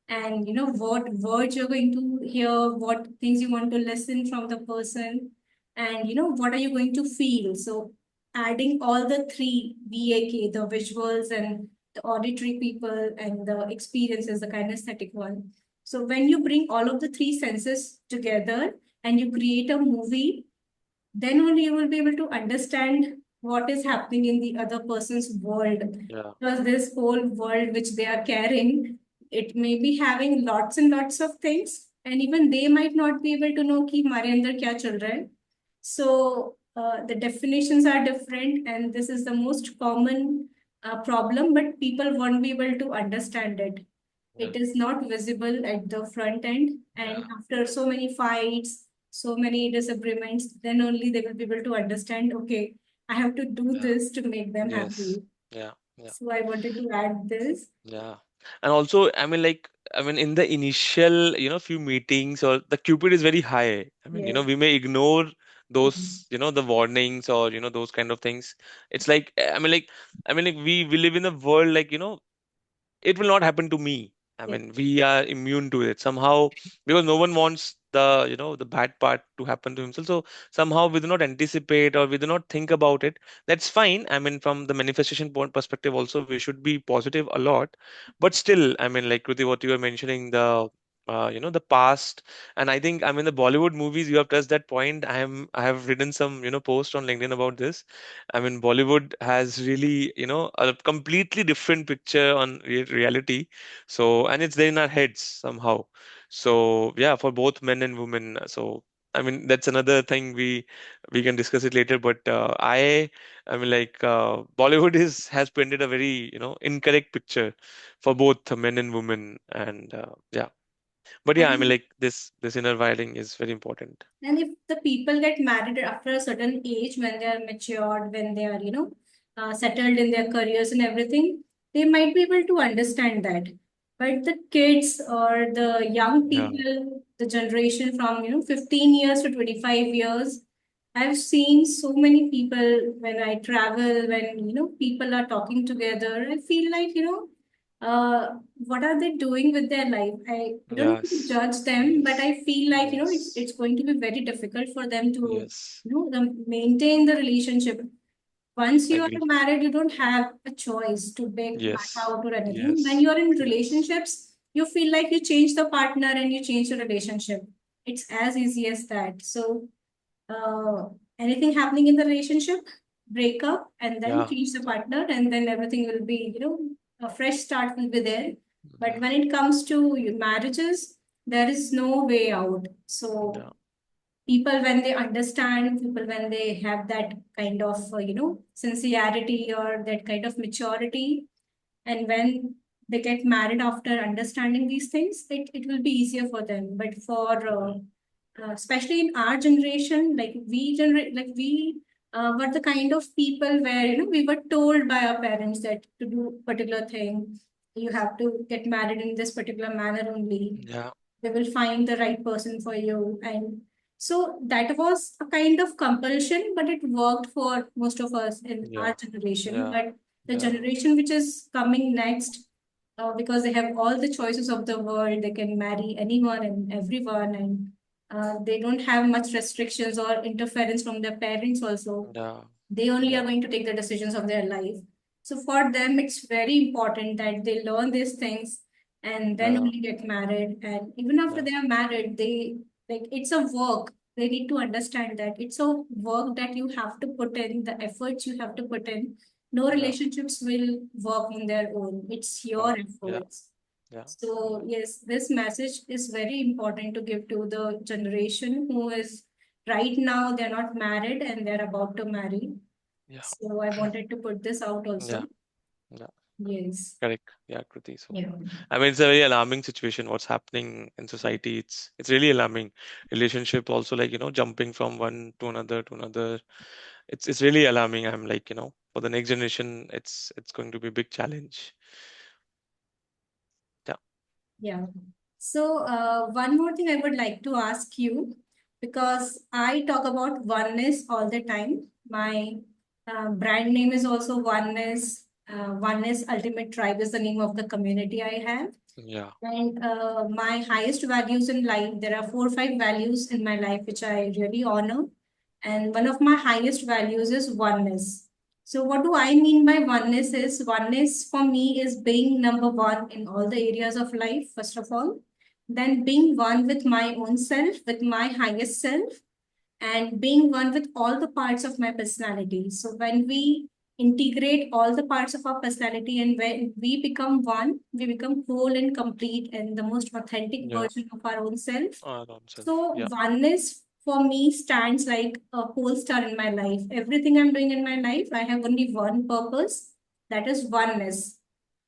and what words you're going to hear, what things you want to listen from the person, and what are you going to feel. So adding all the three VAK, the visuals and the auditory people and the experiences, the kinesthetic one. So when you bring all of the three senses together and you create a movie, then only you will be able to understand what is happening in the other person's world. yeah, Because this whole world which they are carrying, it may be having lots and lots of things, and even they might not be able to know कि हमारे अंदर क्या चल रहा है. So the definitions are different, and this is the most common problem, but people won't be able to understand it. yeah, It is not visible at the front end, yeah, and after so many fights, so many disagreements, then only they will be able to understand, okay, I have to do yeah, this to make them yes, happy. yeah, yeah. So I wanted to add this. Yeah. And also, I mean, in the initial, few meetings or the Cupid is very high. I mean, Yes. we may ignore those, the warnings or, those kind of things. It's like, I mean, like we live in a world like, it will not happen to me. I Yes. mean, we are immune to it somehow because no one wants the bad part to happen to himself. So somehow we do not anticipate or we do not think about it. That's fine. I mean, from the manifestation point perspective, also we should be positive a lot. But still, I mean, like Kruti, what you were mentioning, the past, and I think I mean the Bollywood movies. You have touched that point. I have written some post on LinkedIn about this. I mean, Bollywood has really, a completely different picture on reality. So, and it's there in our heads somehow. So, yeah, for both men and women. So, I mean, that's another thing we can discuss it later. But I mean, like Bollywood is has painted a very, incorrect picture for both men and women. And yeah, but yeah, I mean, And like this inner wiring is very important. And if the people get married after a certain age, when they are matured, when they are, settled in their careers and everything, they might be able to understand that. But the kids or the young Yeah. people, the generation from 15 years to 25 years, I've seen so many people when I travel, when people are talking together. I feel like what are they doing with their life? I don't want to Yes. judge them, but Yes. I feel like Yes. it's going to be very difficult for them to Yes. maintain the relationship. Once you are Agree. married, you don't have a choice to back Yes. out or anything. When Yes. you're in Yes. relationships, you feel like you change the partner and you change the relationship. It's as easy as that. So, uh, anything happening in the relationship, break up and then Yeah. change the partner, and then everything will be, a fresh start will be there. But Yeah. when it comes to marriages, there is no way out. So, Yeah. people when they understand, people when they have that kind of sincerity or that kind of maturity, and when they get married after understanding these things, it will be easier for them. But for especially in our generation, like we generate like we were the kind of people where we were told by our parents that to do particular thing, you have to get married in this particular manner only, Yeah. they will find the right person for you. And so that was a kind of compulsion, but it worked for most of us in our Yeah. generation. Yeah. But the Yeah. generation which is coming next, because they have all the choices of the world, they can marry anyone and everyone, and they don't have much restrictions or interference from their parents also. Yeah. They only are Yeah. going to take the decisions of their life. So for them, it's very important that they learn these things and then Yeah. only get married. And even after Yeah. they are married, they like it's a work. They need to understand that it's a work that you have to put in, the efforts you have to put in. No Yeah. relationships will work on their own. It's your Yeah. efforts. Yeah. So Yeah. yes, this message is very important to give to the generation who is right now, they're not married and they're about to marry. Yeah. So I wanted to put this out Yeah. also. Yeah. Yes. Correct. Yeah, Kruti. So, Yeah. I mean, it's a very alarming situation. What's happening in society? It's really alarming. Relationship also, like, jumping from one to another to another. It's really alarming. I'm like, for the next generation, it's going to be a big challenge. Yeah. Yeah. So, one more thing I would like to ask you, because I talk about oneness all the time. My brand name is also Oneness. Oneness Ultimate Tribe is the name of the community I have. Yeah. And my highest values in life, there are 4 or 5 values in my life which I really honor. And one of my highest values is oneness. So, what do I mean by oneness? Is oneness for me is being number one in all the areas of life, first of all. Then being one with my own self, with my highest self, and being one with all the parts of my personality. So when we integrate all the parts of our personality and when we become one, we become whole and complete and the most authentic Yeah. version of our own self. Self. So Yeah. oneness for me stands like a pole star in my life. Everything I'm doing in my life, I have only one purpose, that is oneness.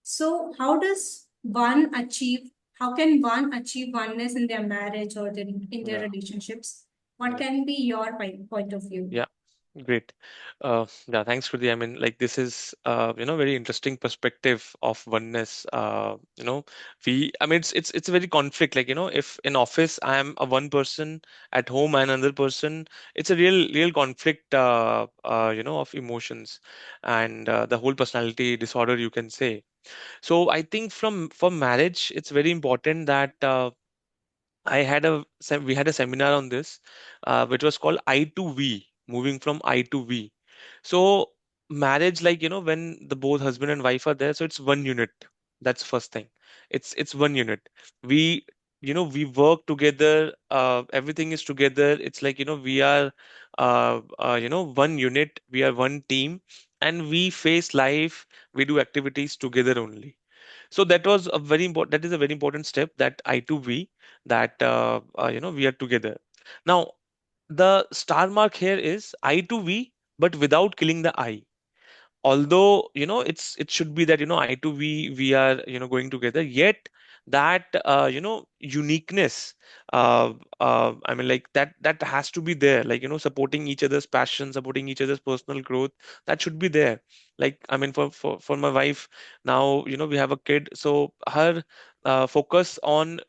So how can one achieve oneness in their marriage or in their Yeah. relationships? What Yeah. can be your point of view? Yeah. Great. Yeah, thanks, Kruti. I mean, like this is very interesting perspective of oneness. I mean, it's a very conflict. Like, if in office I am a one person, at home and another person, it's a real conflict. Of emotions, and the whole personality disorder, you can say. So I think for marriage, it's very important that we had a seminar on this, which was called I to V, moving from I to V. So marriage, like when the both husband and wife are there, so it's one unit. That's first thing. It's one unit. We we work together. Everything is together. It's like we are one unit. We are one team, and we face life. We do activities together only. So that is a very important step, that I to V, that we are together. Now the star mark here is I to V, but without killing the I. Although it should be that I to V, we are going together, yet that uniqueness. I mean, like that has to be there, like supporting each other's passion, supporting each other's personal growth. That should be there. Like, I mean, for my wife now, we have a kid, so her focus on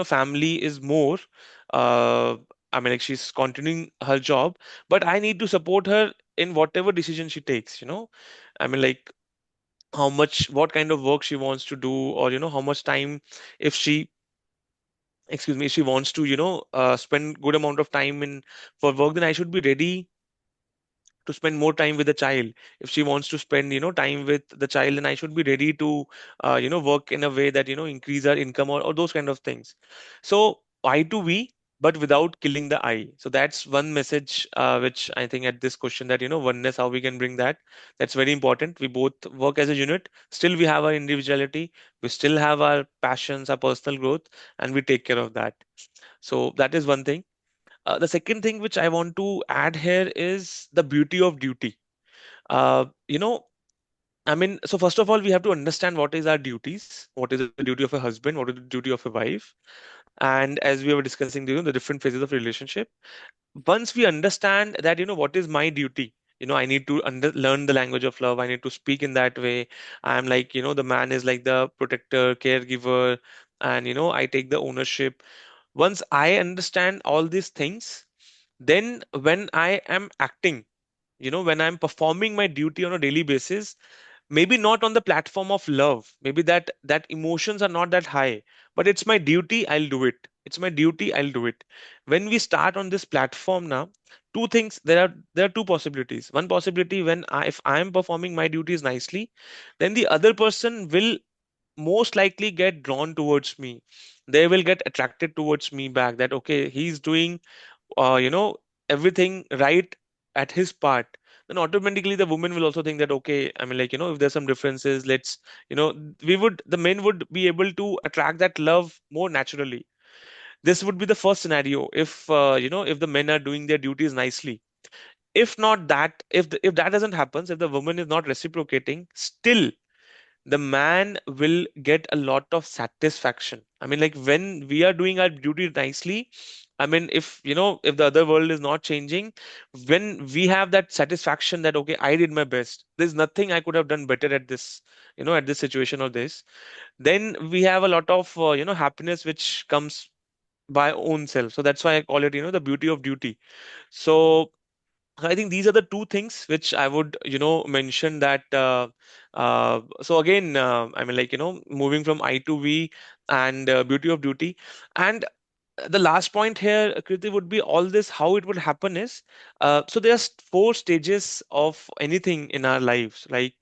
family is more. uh, I mean, like, she's continuing her job, but I need to support her in whatever decision she takes. I mean, like, how much, what kind of work she wants to do, or how much time, if she, excuse me, if she wants to spend good amount of time in for work, then I should be ready to spend more time with the child. If she wants to spend time with the child, then I should be ready to work in a way that increase our income, or those kind of things. So I to we, but without killing the I. So that's one message, which I think at this question, that oneness, how we can bring that. That's very important. We both work as a unit, still we have our individuality, we still have our passions, our personal growth, and we take care of that. So that is one thing. The second thing which I want to add here is the beauty of duty. Uh, you know, I mean, so first of all, we have to understand what is our duties, what is the duty of a husband, what is the duty of a wife. And as we were discussing, the different phases of relationship, once we understand that, what is my duty, I need to learn the language of love. I need to speak in that way. I'm like, the man is like the protector, caregiver, and, I take the ownership. Once I understand all these things, then when I am acting, when I'm performing my duty on a daily basis, maybe not on the platform of love, maybe that emotions are not that high, but it's my duty, I'll do it. It's my duty, I'll do it. When we start on this platform now, two things, there are two possibilities. One possibility, when if I am performing my duties nicely, then the other person will most likely get drawn towards me. They will get attracted towards me back, that okay, he's doing everything right at his part. Then automatically the woman will also think that, okay, I mean, like, if there's some differences, let's, the men would be able to attract that love more naturally. This would be the first scenario, if if the men are doing their duties nicely. If not that, if that doesn't happen, if the woman is not reciprocating, still the man will get a lot of satisfaction. I mean, like, when we are doing our duty nicely, I mean, if the other world is not changing, when we have that satisfaction that, okay, I did my best, there's nothing I could have done better at this, at this situation or this, then we have a lot of, happiness which comes by own self. So that's why I call it, the beauty of duty. So I think these are the two things which I would, mention that. So again, I mean, like, moving from I to we, and beauty of duty. And the last point here, Kriti, would be all this, how it would happen is, so there's four stages of anything in our lives. Like,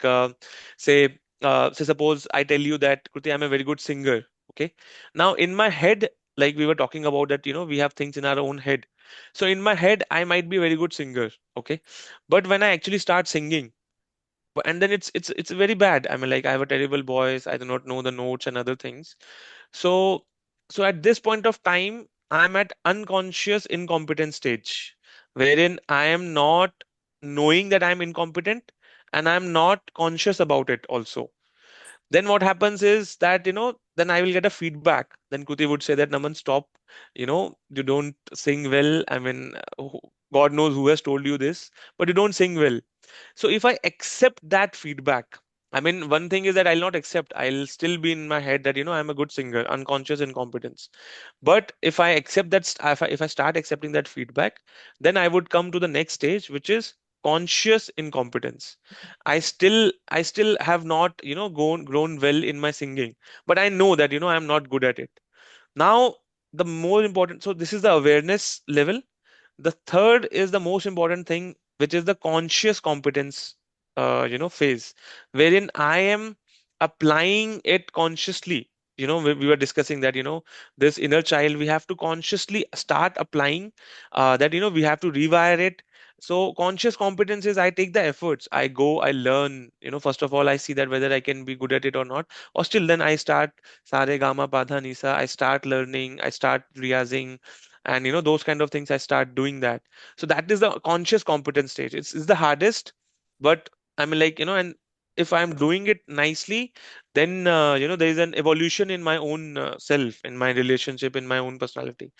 say, suppose I tell you that, Kriti, I'm a very good singer. Okay. Now, in my head, like we were talking about that, we have things in our own head. So in my head, I might be a very good singer. Okay. But when I actually start singing, and then it's very bad. I mean, like, I have a terrible voice. I do not know the notes and other things. So, so at this point of time, I'm at unconscious incompetent stage, wherein I am not knowing that I'm incompetent, and I'm not conscious about it also. Then what happens is that, then I will get a feedback. Then Kuti would say that, Naman, stop. You don't sing well. I mean, God knows who has told you this, but you don't sing well. So if I accept that feedback, I mean, one thing is that I'll not accept. I'll still be in my head that, I'm a good singer, unconscious incompetence. But if I accept that, if I start accepting that feedback, then I would come to the next stage, which is conscious incompetence. I still have not, grown well in my singing, but I know that, I'm not good at it. Now, the more important, so this is the awareness level. The third is the most important thing, which is the conscious competence, phase, wherein I am applying it consciously. We were discussing that, this inner child, we have to consciously start applying, that, we have to rewire it. So conscious competence is, I take the efforts, I go, I learn, first of all, I see that whether I can be good at it or not, or still then I start sare gama padha nisa, I start learning, I start realizing, and those kind of things, I start doing that. So that is the conscious competence stage. It's the hardest, but I mean, like, and if I'm doing it nicely, then there is an evolution in my own self, in my relationship, in my own personality.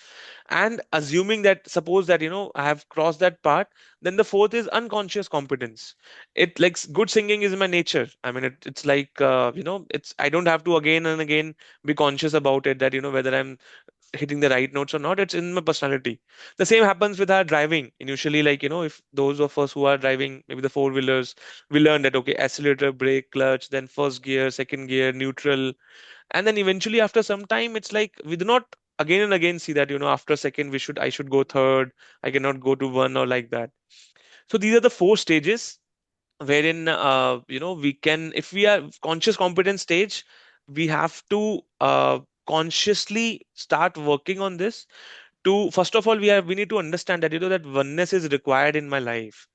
And assuming that, suppose that I have crossed that part, then the fourth is unconscious competence. It like good singing is my nature. I mean, it's like it's I don't have to again and again be conscious about it, that whether I'm hitting the right notes or not. It's in my personality. The same happens with our driving initially. Like if those of us who are driving maybe the four wheelers, we learn that okay, accelerator, brake, clutch, then first gear, second gear, neutral, and then eventually after some time it's like we do not again and again see that after second I should go third, I cannot go to one or like that. So these are the four stages wherein we can, if we are conscious competence stage, we have to consciously start working on this. To first of all, we need to understand that that oneness is required in my life.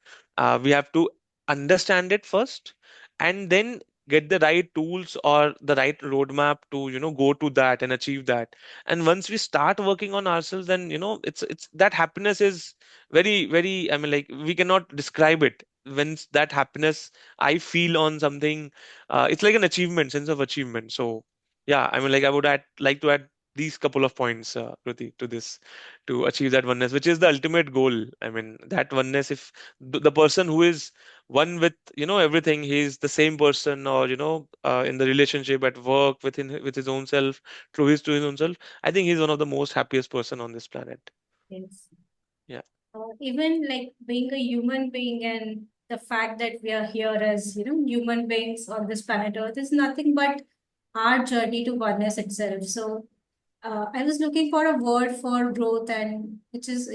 We have to understand it first, and then get the right tools or the right roadmap to go to that and achieve that. And once we start working on ourselves, then it's that happiness is very, very, I mean, like, we cannot describe it. When that happiness I feel on something, it's like an achievement, sense of achievement. So yeah, I mean, like, I would like to add these couple of points, Kruti, to this, to achieve that oneness, which is the ultimate goal. I mean, that oneness, if the person who is one with everything, he's the same person, or in the relationship, at work, with his own self, to his own self, I think he's one of the most happiest person on this planet. Yes. Yeah. Even like being a human being and the fact that we are here as human beings on this planet Earth is nothing but our journey to oneness itself. So I was looking for a word for growth, and which is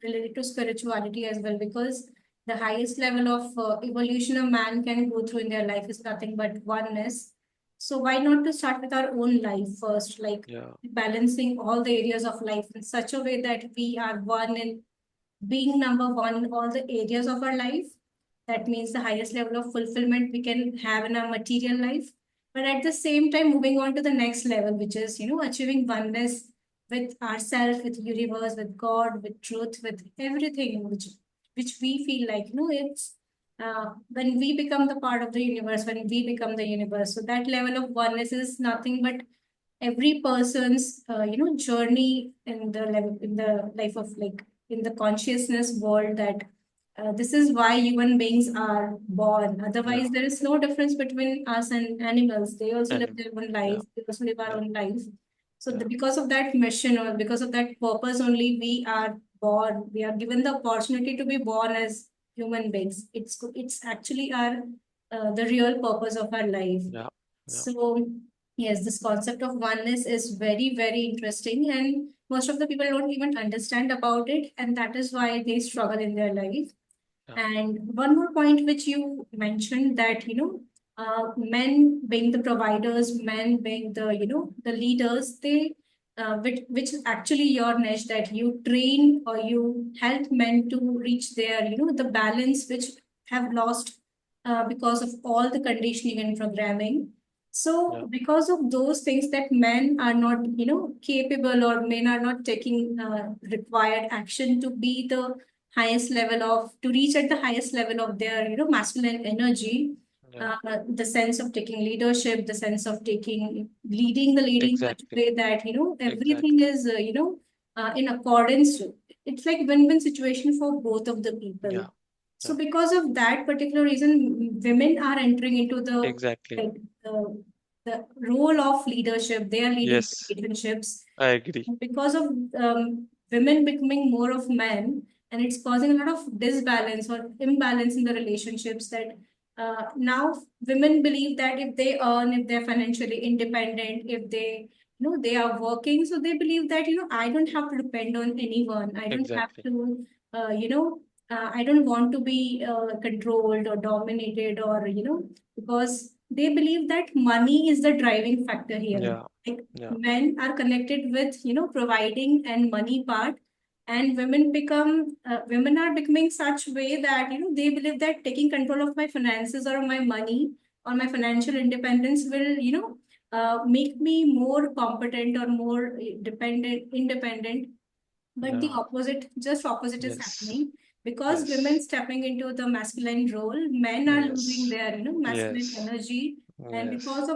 related to spirituality as well, because the highest level of evolution a man can go through in their life is nothing but oneness. So why not to start with our own life first, like Yeah. balancing all the areas of life in such a way that we are one in being number one in all the areas of our life. That means the highest level of fulfillment we can have in our material life. But at the same time, moving on to the next level, which is, achieving oneness with ourselves, with universe, with God, with truth, with everything, which we feel like, it's when we become the part of the universe, when we become the universe. So that level of oneness is nothing but every person's journey in the level in the life of, like, in the consciousness world, that this is why human beings are born. Yeah. Otherwise there is no difference between us and animals. They also live And their own yeah. life, we also live our Yeah. own life. So Yeah. because of that mission, or because of that purpose only, we are born, we are given the opportunity to be born as human beings. It's actually our the real purpose of our life. Yeah. Yeah. So, yes, this concept of oneness is very, very interesting, and most of the people don't even understand about it, and that is why they struggle in their life. Yeah. And one more point which you mentioned, that men being the providers, men being the the leaders, they which is actually your niche, that you train or you help men to reach their the balance which have lost because of all the conditioning and programming. Yeah. So because of those things, that men are not capable, or men are not taking required action to be the highest level of, to reach at the highest level of their masculine energy, Yeah. the sense of taking leadership, the sense of taking leading the lady in such a Exactly. way that everything Exactly. is in accordance to, it's like win-win situation for both of the people. Yeah. So Yeah. because of that particular reason, women are entering into the, Exactly. like, the role of leadership. They are leading Yes, relationships I agree. because of women becoming more of men, and it's causing a lot of disbalance or imbalance in the relationships, that now women believe that if they earn, if they're financially independent, if they they are working, so they believe that I don't have to depend on anyone, I don't have Exactly. to I don't want to be controlled or dominated, or because they believe that money is the driving factor here. Yeah. Like, Yeah. men are connected with providing and money part, and women are becoming such way that they believe that taking control of my finances or my money or my financial independence will make me more competent or more independent. But the Yeah. opposite, just opposite is Yes. happening. Because women Yes. stepping into the masculine role, men are losing Yes. their masculine Yes. energy, and Yes. because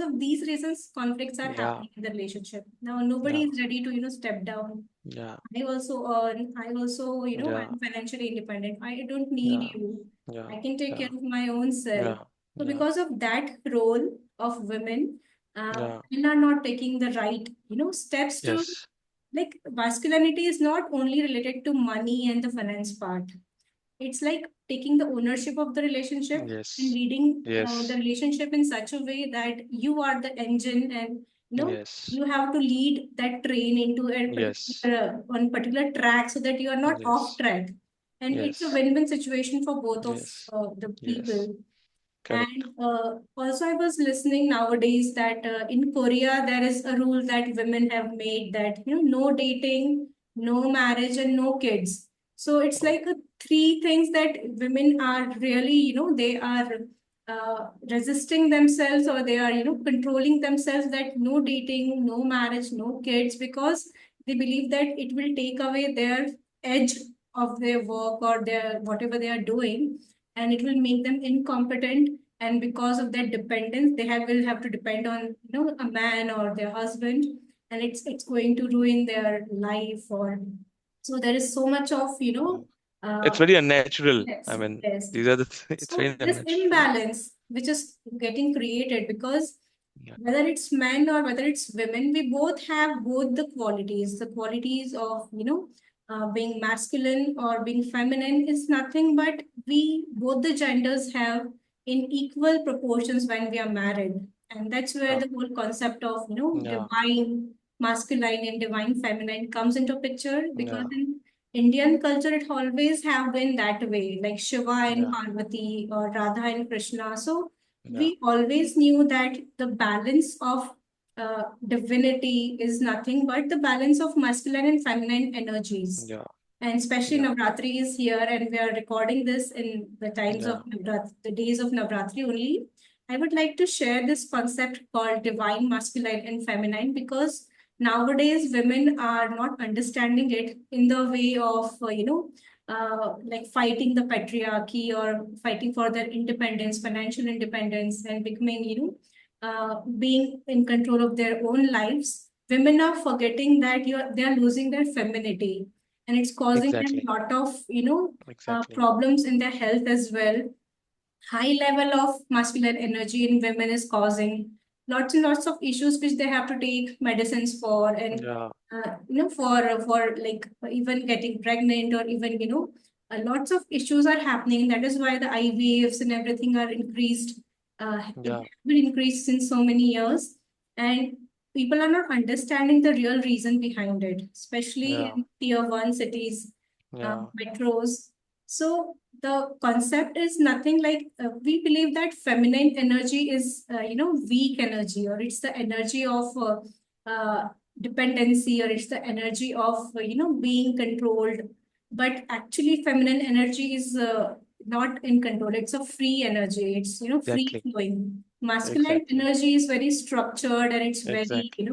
of these reasons, conflicts are Yeah. happening in the relationship. Now nobody Yeah. is ready to step down. Yeah. I also earn. I also, Yeah. I'm financially independent. I don't need Yeah. you. Yeah. I can take care Yeah. of my own self. Yeah. So, Yeah. because of that role of women, Yeah. men are not taking the right, steps to, Yes. like, masculinity is not only related to money and the finance part. It's like taking the ownership of the relationship and Yes. leading the Yes. relationship in such a way that you are the engine, and Yes. you have to lead that train into a Yes. particular one particular track so that you are not off Yes. track, and it's a Yes. win-win situation for both of Yes. the Yes. people. Correct. And also, I was listening nowadays that in Korea, there is a rule that women have made that, no dating, no marriage, and no kids. So it's Oh. like three things that women are really, they are resisting themselves, or they are, controlling themselves, that no dating, no marriage, no kids, because they believe that it will take away their edge of their work or their whatever they are doing, and it will make them incompetent, and because of that dependence will have to depend on a man or their husband, and it's going to ruin their life. Or so there is so much of Mm. It's uh very unnatural. I yes, mean, yes. these are the it's So very this unnatural. imbalance which is getting created, because Yeah. whether it's men or whether it's women, we both have both the qualities of being masculine or being feminine is nothing but we both the genders have in equal proportions when we are married. And that's where Yeah. the whole concept of Yeah. divine masculine and divine feminine comes into picture, because Yeah. in Indian culture it always have been that way, like Shiva and Yeah. Parvati or Radha and Krishna. So Yeah. we always knew that the balance of divinity is nothing but the balance of masculine and feminine energies. Yeah. And especially Yeah. Navratri is here, and we are recording this in the times of Yeah. Navratri, the days of Navratri only. I would like to share this concept called divine masculine and feminine, because nowadays women are not understanding it in the way of, like fighting the patriarchy or fighting for their independence, financial independence, and becoming, being in control of their own lives. Women are forgetting that they are losing their femininity, and it's causing them Exactly. a lot of Exactly. problems in their health as well. High level of masculine energy in women is causing lots and lots of issues which they have to take medicines for, and Yeah. for like even getting pregnant, or even lots of issues are happening. That is why the IVFs and everything are increased. It Yeah. has been increased since so many years, and people are not understanding the real reason behind it, especially Yeah. in tier one cities, Yeah. metros. So the concept is nothing like we believe that feminine energy is weak energy, or it's the energy of dependency, or it's the energy of being controlled. But actually feminine energy is not in control. It's a free energy. It's free Exactly. flowing. Masculine Exactly. energy is very structured, and it's very Exactly.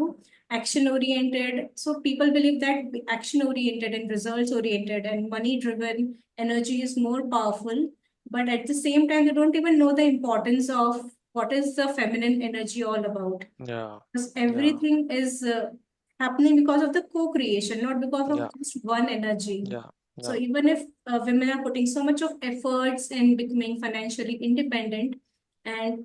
action oriented. So people believe that action oriented and results oriented and money driven energy is more powerful. But at the same time, they don't even know the importance of what is the feminine energy all about. Yeah. Because Yeah. everything is happening because of the co-creation, not because of Yeah. just one energy. Yeah. So Yeah. even if women are putting so much of efforts in becoming financially independent, and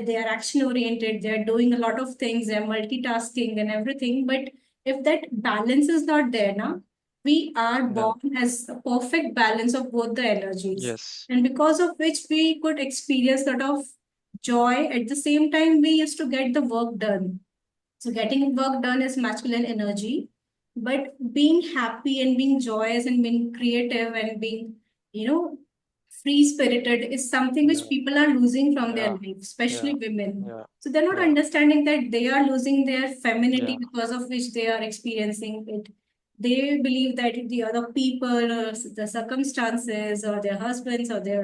they are action oriented, they are doing a lot of things, they are multitasking and everything. But if that balance is not there now, we are Yeah. born as a perfect balance of both the energies. Yes. And because of which we could experience a lot of joy. At the same time, we used to get the work done. So getting work done is masculine energy, but being happy and being joyous and being creative and being, you know, free spirited is something which Yeah. people are losing from their Yeah. life, especially Yeah. women. Yeah. So they're not Yeah. understanding that they are losing their femininity Yeah. because of which they are experiencing it. They believe that the other people, or the circumstances, or their husbands, or their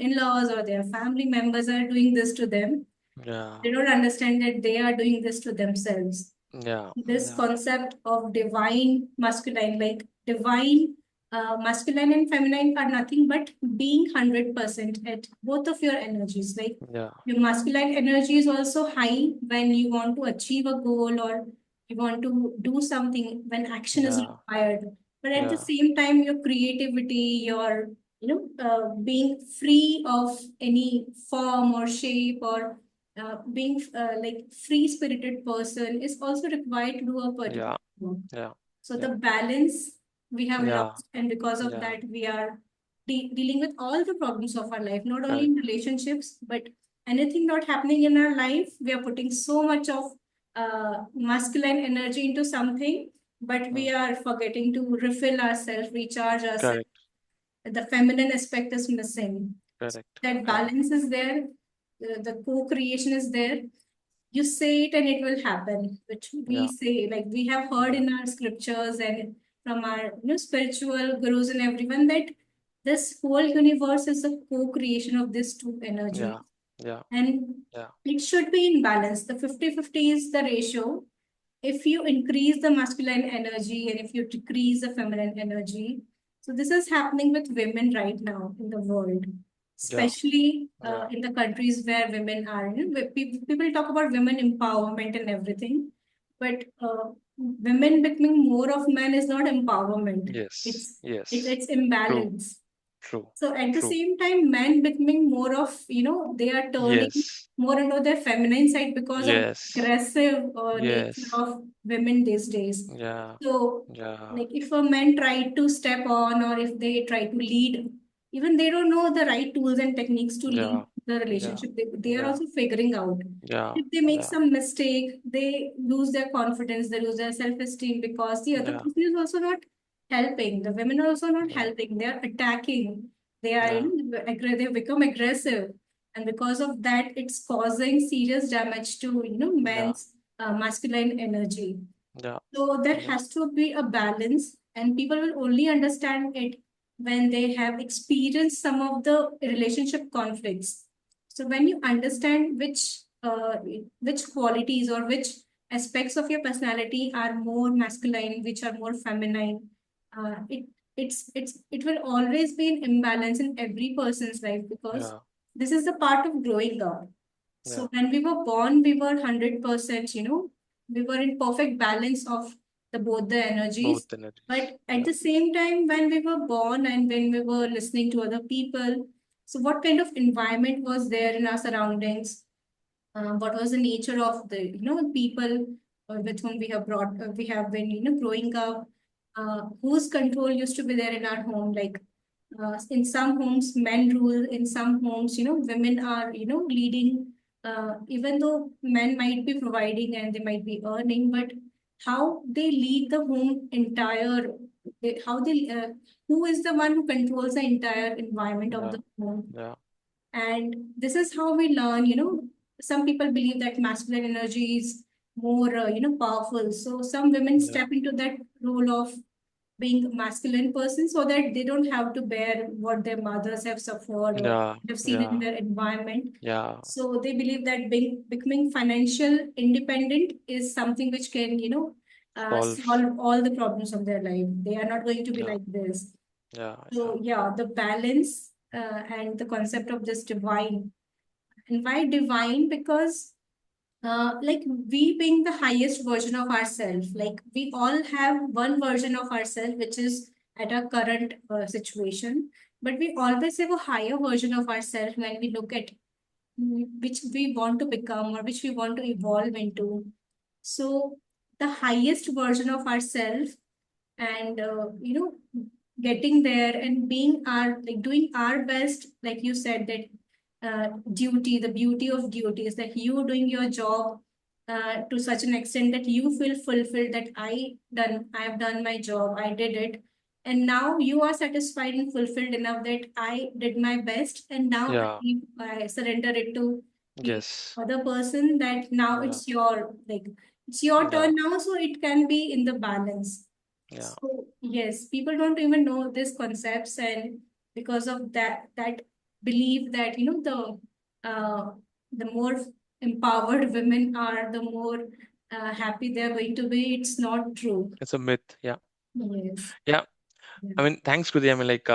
in-laws, or their family members are doing this to them. Yeah. They don't understand that they are doing this to themselves. Yeah. This Yeah. concept of divine masculine, like divine, masculine and feminine are nothing but being 100% at both of your energies. Like Yeah. your masculine energy is also high when you want to achieve a goal or you want to do something when action is Yeah. required. But at the Yeah. same time, your creativity, your being free of any form or shape or being like free spirited person is also required to do a particular Yeah. work. Yeah. So Yeah. the balance we have Yeah. lost, and because of Yeah. that, we are dealing with all the problems of our life, not only in Correct. relationships, but anything not happening in our life. We are putting so much of masculine energy into something, but Mm. we are forgetting to refill ourselves, recharge ourselves. Correct. The feminine aspect is missing. Correct. That Correct. balance is there, the co-creation is there. You say it and it will happen, which we Yeah. say, like we have heard Yeah. in our scriptures and from our spiritual gurus and everyone, that this whole universe is a co-creation of these two energies, Yeah. Yeah. and Yeah. it should be in balance. The 50-50 is the ratio. If you increase the masculine energy and if you decrease the feminine energy. So this is happening with women right now in the world, Yeah. especially Yeah. in the countries where women are. Where people talk about women empowerment and everything, but women becoming more of men is not empowerment. Yes. It's Yes. it's True. imbalance. True. So at the True. same time, men becoming more of, they are turning Yes. more into their feminine side because of Yes. aggressive nature Yes. of women these days. Yeah. So, Yeah. like if a man try to step on or if they try to lead, even they don't know the right tools and techniques to lead Yeah. the Yeah. relationship. They are Yeah. also figuring out. Yeah. If they make Yeah. some mistake, they lose their confidence, they lose their self-esteem because the other Yeah. person is also not helping. The women are also not Yeah. helping. They are attacking. They are, Yeah. they become aggressive. And because of that, it's causing serious damage to, Yeah. men's masculine energy. Yeah. So there Yeah. has to be a balance, and people will only understand it when they have experienced some of the relationship conflicts. So when you understand which qualities or which aspects of your personality are more masculine, which are more feminine, it will always be an imbalance in every person's life because Yeah. this is the part of growing up. Yeah. So when we were born, we were 100%, we were in perfect balance of the both the energies. Both energies. But at Yeah. the same time, when we were born and when we were listening to other people, so what kind of environment was there in our surroundings? What was the nature of the people with whom we have been growing up? Whose control used to be there in our home? Like in some homes men rule, in some homes women are leading, even though men might be providing and they might be earning, but how they lead the home entire, how they who is the one who controls the entire environment of Yeah. the home. Yeah. And this is how we learn, some people believe that masculine energy is more, powerful. So some women Yeah. step into that role of being a masculine person so that they don't have to bear what their mothers have suffered or Yeah. have seen in Yeah. their environment. Yeah. So they believe that becoming financial independent is something which can, Solve. solve all the problems of their life. They are not going to be Yeah. like this. Yeah. Yeah. So yeah, the balance and the concept of this divine. And why divine? Because like we being the highest version of ourselves, like we all have one version of ourselves which is at our current situation, but we always have a higher version of ourselves when we look at which we want to become or which we want to evolve into. So the highest version of ourselves, and getting there and being our, like doing our best, like you said that duty, the beauty of duty is that you doing your job to such an extent that you feel fulfilled, that I have done my job, I did it, and now you are satisfied and fulfilled enough that I did my best, and now Yeah. I surrender it to the Yes. other person, that now Yeah. it's your, like it's your Yeah. turn now, so it can be in the balance. Yeah. So yes, people don't even know these concepts, and because of that belief that the more empowered women are, the more happy they're going to be. It's not true. It's a myth. Yeah. Yes. Yeah. I mean, thanks, Kruti. I mean, like,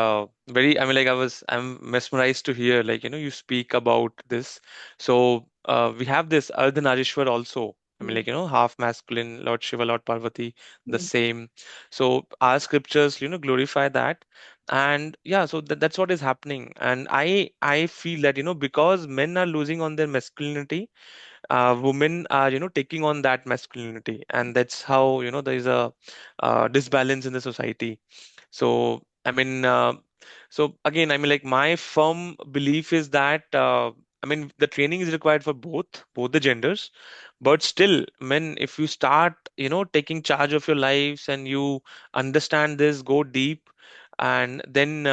very, I mean, like, I'm mesmerized to hear, like, you speak about this. So, we have this Ardhanarishwar also. I mean, Yeah. like, half masculine, Lord Shiva, Lord Parvati, the Yeah. same. So, our scriptures, glorify that. And yeah, so that's what is happening. And I feel that, because men are losing on their masculinity, women are taking on that masculinity, and that's how there is a disbalance in the society. So I mean, so again, I mean, like, my firm belief is that I mean, the training is required for both the genders, but still, men, if you start taking charge of your lives and you understand this, go deep, and then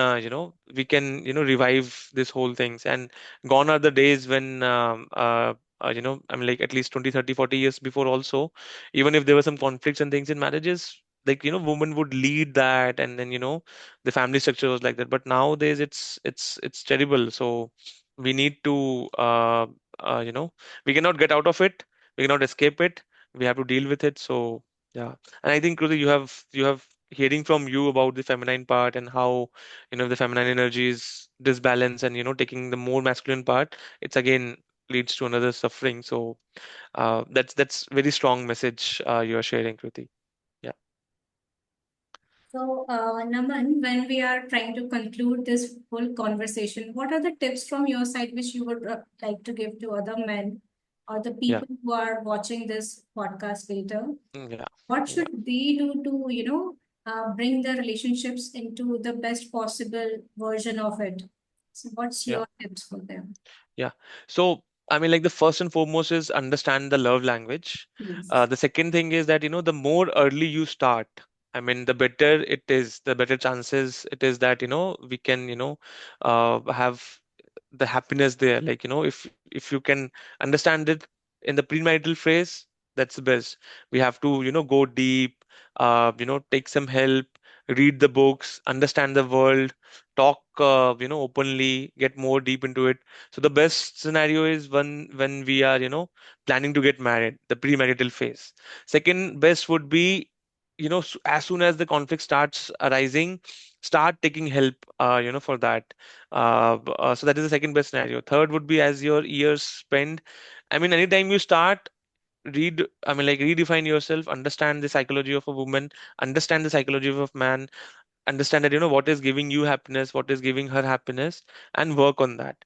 we can revive this whole things. And gone are the days when I mean, like, at least 20, 30, 40 years before also, even if there were some conflicts and things in marriages, like, women would lead that, and then the family structure was like that. But nowadays it's terrible. So we need to we cannot get out of it, we cannot escape it, we have to deal with it. So yeah. And I think, Kruti, you have hearing from you about the feminine part, and how the feminine energy is disbalance, and taking the more masculine part, it's again leads to another suffering. So that's very strong message you are sharing, Kruti. Yeah. So, Naman, when we are trying to conclude this whole conversation, what are the tips from your side which you would like to give to other men or the Yeah. people who are watching this podcast later? Yeah. What Yeah. should they do to, bring their relationships into the best possible version of it? So, what's Yeah. your tips for them? Yeah. So, I mean, like, the first and foremost is understand the love language. Yes. The second thing is that, the more early you start, I mean, the better it is, the better chances it is that, we can, have the happiness there. Like, if you can understand it in the premarital phase, that's the best. We have to go deep, take some help, read the books, understand the world, talk openly, get more deep into it. So the best scenario is when we are planning to get married, the premarital phase. Second best would be as soon as the conflict starts arising, start taking help for that. So that is the second best scenario. Third would be, as your years spend, I mean, anytime you start, I mean, like, redefine yourself, understand the psychology of a woman, understand the psychology of a man, understand that what is giving you happiness, what is giving her happiness, and work on that.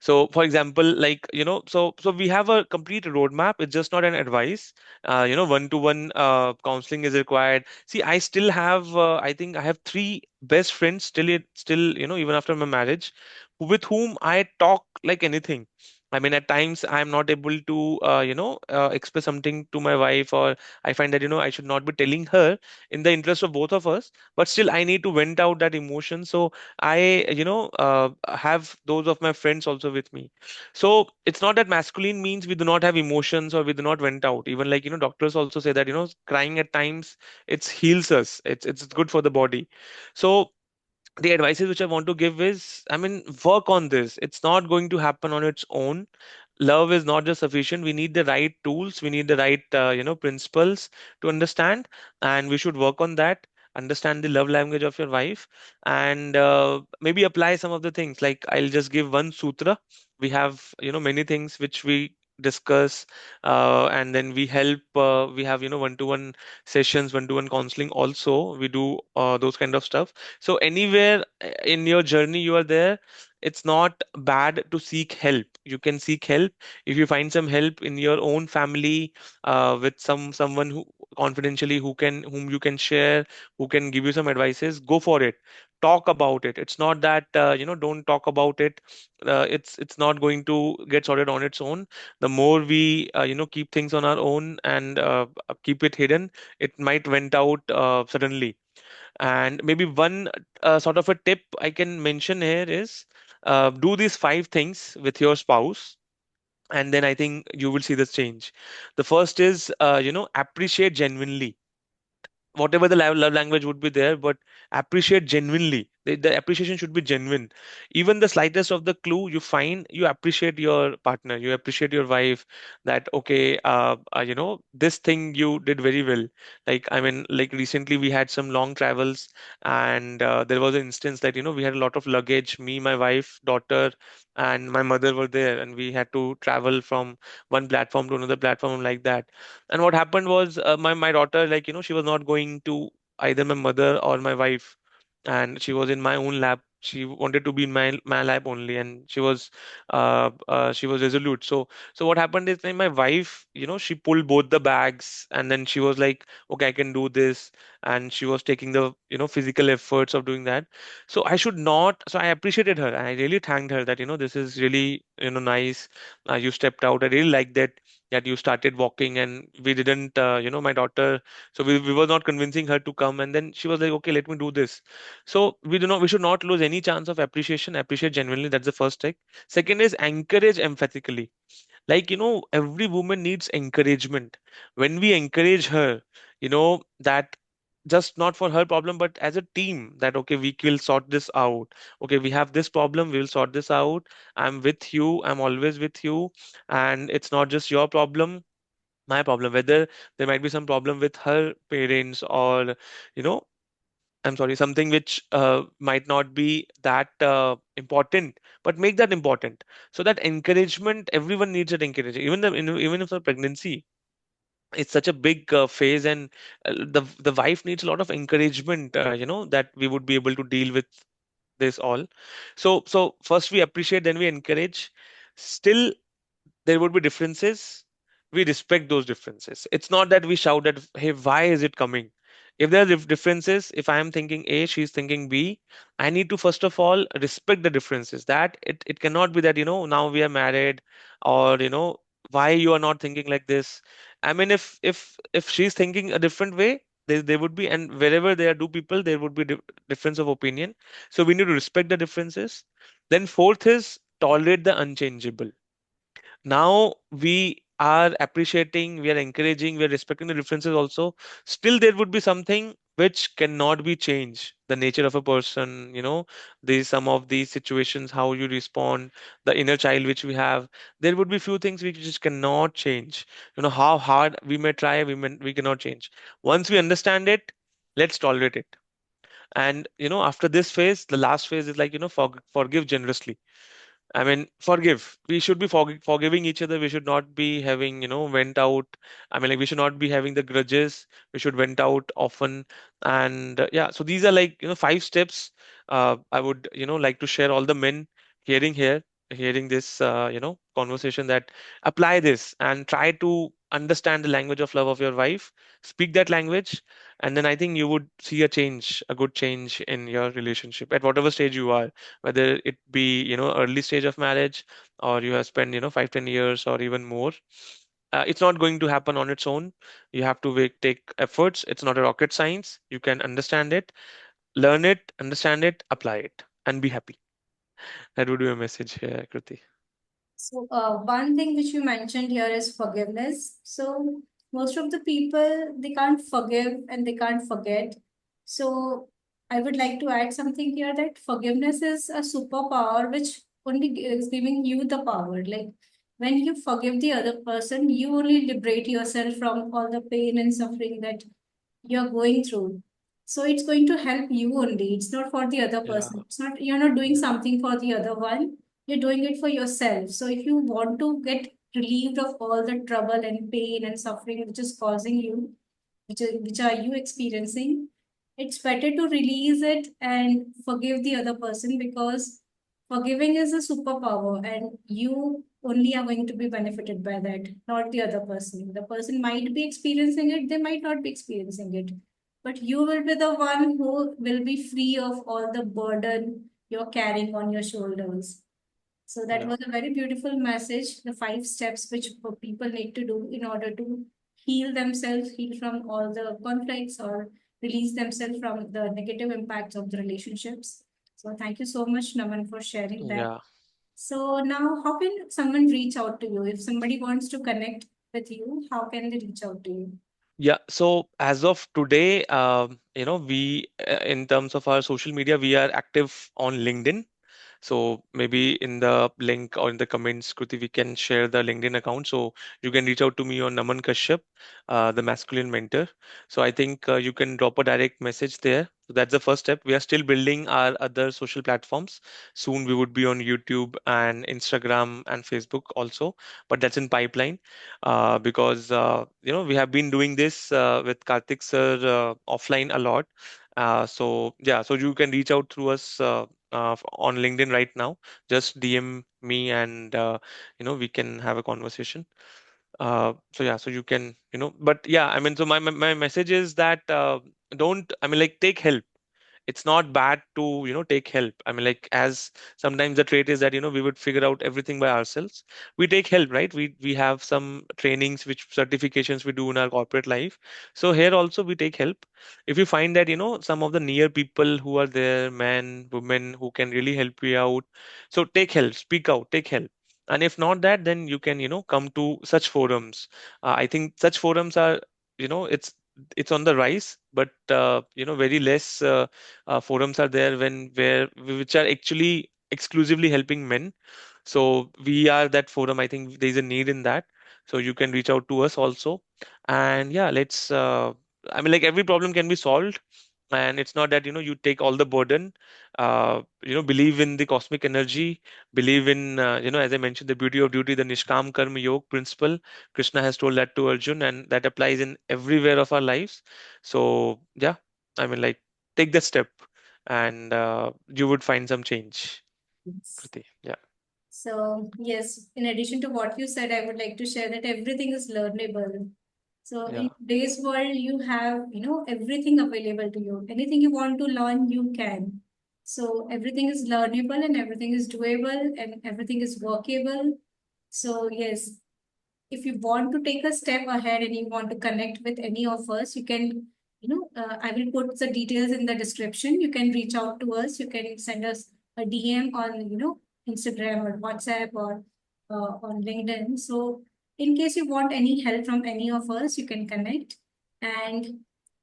So, for example, like, so we have a complete roadmap. It's just not an advice. One-to-one counseling is required. See, I still have, I think I have three best friends still, still, even after my marriage, with whom I talk like anything. I mean, at times I'm not able to, express something to my wife, or I find that, I should not be telling her in the interest of both of us, but still I need to vent out that emotion. So I, have those of my friends also with me. So it's not that masculine means we do not have emotions or we do not vent out. Even, like, doctors also say that, crying at times, it heals us. It's good for the body. So the advices which I want to give is, I mean, work on this. It's not going to happen on its own. Love is not just sufficient. We need the right tools. We need the right, principles to understand, and we should work on that. Understand the love language of your wife, and maybe apply some of the things. Like, I'll just give one sutra. We have, many things which we discuss, and then we help. We have, one-to-one sessions, one-to-one counseling. Also, we do those kind of stuff. So anywhere in your journey you are there, it's not bad to seek help. You can seek help. If you find some help in your own family, with someone who confidentially, whom you can share, who can give you some advices, go for it. Talk about it. It's not that don't talk about it. It's not going to get sorted on its own. The more we keep things on our own, and keep it hidden, it might went out suddenly. And maybe one sort of a tip I can mention here is, do these five things with your spouse, and then I think you will see this change. The first is, appreciate genuinely. Whatever the love language would be there, but appreciate genuinely. The appreciation should be genuine. Even the slightest of the clue you find, you appreciate your partner, you appreciate your wife, that okay, this thing you did very well. Like, I mean, like recently we had some long travels, and there was an instance that, we had a lot of luggage, me, my wife, daughter, and my mother were there, and we had to travel from one platform to another platform like that. And what happened was, my daughter, like, she was not going to either my mother or my wife, and she was in my own lap. She wanted to be in my lap only, and she was resolute. So what happened is, like, my wife, she pulled both the bags, and then she was like, okay, I can do this, and she was taking the, physical efforts of doing that. So I should not. So I appreciated her, and I really thanked her that, this is really, nice. You stepped out. I really like that you started walking, and we didn't, my daughter. So we were not convincing her to come, and then she was like, okay, let me do this. So we should not lose any chance of appreciation. Appreciate genuinely. That's the first step. Second is encourage empathetically. Like, every woman needs encouragement. When we encourage her, that just not for her problem, but as a team, that okay, we will sort this out. Okay, we have this problem, we will sort this out. I'm with you, I'm always with you, and it's not just your problem, my problem. Whether there might be some problem with her parents, or you know I'm sorry, something which might not be that important, but make that important. So that encouragement, everyone needs that encouragement. Even if the pregnancy, it's such a big phase, and the wife needs a lot of encouragement. That we would be able to deal with this all. So first we appreciate, then we encourage. Still, there would be differences. We respect those differences. It's not that we shout at, hey, why is it coming? If there are differences, if I am thinking A, she's thinking B, I need to first of all respect the differences. That it cannot be that, now we are married, or, why you are not thinking like this. I mean, if she's thinking a different way, there would be, and wherever there are two people, there would be difference of opinion. So we need to respect the differences. Then fourth is tolerate the unchangeable. Now we are appreciating, we are encouraging, we are respecting the differences also. Still, there would be something which cannot be changed. The nature of a person, these some of these situations, how you respond, the inner child which we have. There would be few things which just cannot change. How hard we may try, we cannot change. Once we understand it, let's tolerate it. And after this phase, the last phase is like, forgive generously. I mean, forgive. We should be forgiving each other. We should not be having, went out. I mean, like, we should not be having the grudges. We should went out often. And yeah, so these are like, 5 steps. I would, like to share all the men hearing here, hearing this, conversation, that apply this and try to understand the language of love of your wife. Speak that language, and then I think you would see a change, a good change in your relationship at whatever stage you are, whether it be, early stage of marriage, or you have spent, 5-10 years or even more. It's not going to happen on its own. You have to take efforts. It's not a rocket science. You can understand it, learn it, understand it, apply it, and be happy. That would be a message here, Kruti. So, one thing which you mentioned here is forgiveness. So, most of the people they can't forgive and they can't forget. So, I would like to add something here that forgiveness is a superpower which only is giving you the power. Like when you forgive the other person, you only liberate yourself from all the pain and suffering that you're going through. So it's going to help you only. It's not for the other Yeah. person. It's not, you're not doing something for the other one. You're doing it for yourself. So if you want to get relieved of all the trouble and pain and suffering which is causing you, which are you experiencing, it's better to release it and forgive the other person, because forgiving is a superpower and you only are going to be benefited by that, not the other person. The person might be experiencing it, they might not be experiencing it, but you will be the one who will be free of all the burden you're carrying on your shoulders. So that Yeah. was a very beautiful message, the 5 steps which people need to do in order to heal themselves, heal from all the conflicts, or release themselves from the negative impacts of the relationships. So thank you so much, Naman, for sharing that. Yeah. So now, how can someone reach out to you? If somebody wants to connect with you, how can they reach out to you? Yeah, so as of today, we in terms of our social media, we are active on LinkedIn. So maybe in the link or in the comments, Kruti, we can share the LinkedIn account. So you can reach out to me on Naman Kashyup, the masculine mentor. So I think you can drop a direct message there. So that's the first step. We are still building our other social platforms. Soon we would be on YouTube and Instagram and Facebook also, but that's in pipeline because we have been doing this with Karthik sir offline a lot. So yeah, so you can reach out through us on LinkedIn right now. Just DM me and we can have a conversation. So yeah, so you can but yeah, I mean, so my message is that don't, I mean, like, take help. It's not bad to take help. I mean, like, as sometimes the trait is that we would figure out everything by ourselves. We take help, right? We have some trainings, which certifications we do in our corporate life. So here also we take help. If you find that some of the near people who are there, men, women, who can really help you out, so take help, speak out, take help. And if not that, then you can come to such forums. I think such forums are, it's on the rise, but very less forums are there where which are actually exclusively helping men. So we are that forum. I think there's a need in that. So you can reach out to us also. And yeah, let's I mean, like, every problem can be solved. And it's not that you take all the burden. Believe in the cosmic energy. Believe in as I mentioned, the beauty of duty, the nishkam karma yoga principle. Krishna has told that to Arjun, and that applies in everywhere of our lives. So yeah, I mean, like, take that step, and you would find some change. Kriti. Yeah. So, yes, in addition to what you said, I would like to share that everything is learnable. So, Yeah. in today's world, you have, everything available to you. Anything you want to learn, you can. So, everything is learnable and everything is doable and everything is workable. So, yes, if you want to take a step ahead and you want to connect with any of us, you can, I will put the details in the description. You can reach out to us. You can send us a DM on, Instagram or WhatsApp or on LinkedIn. So, in case you want any help from any of us, you can connect. And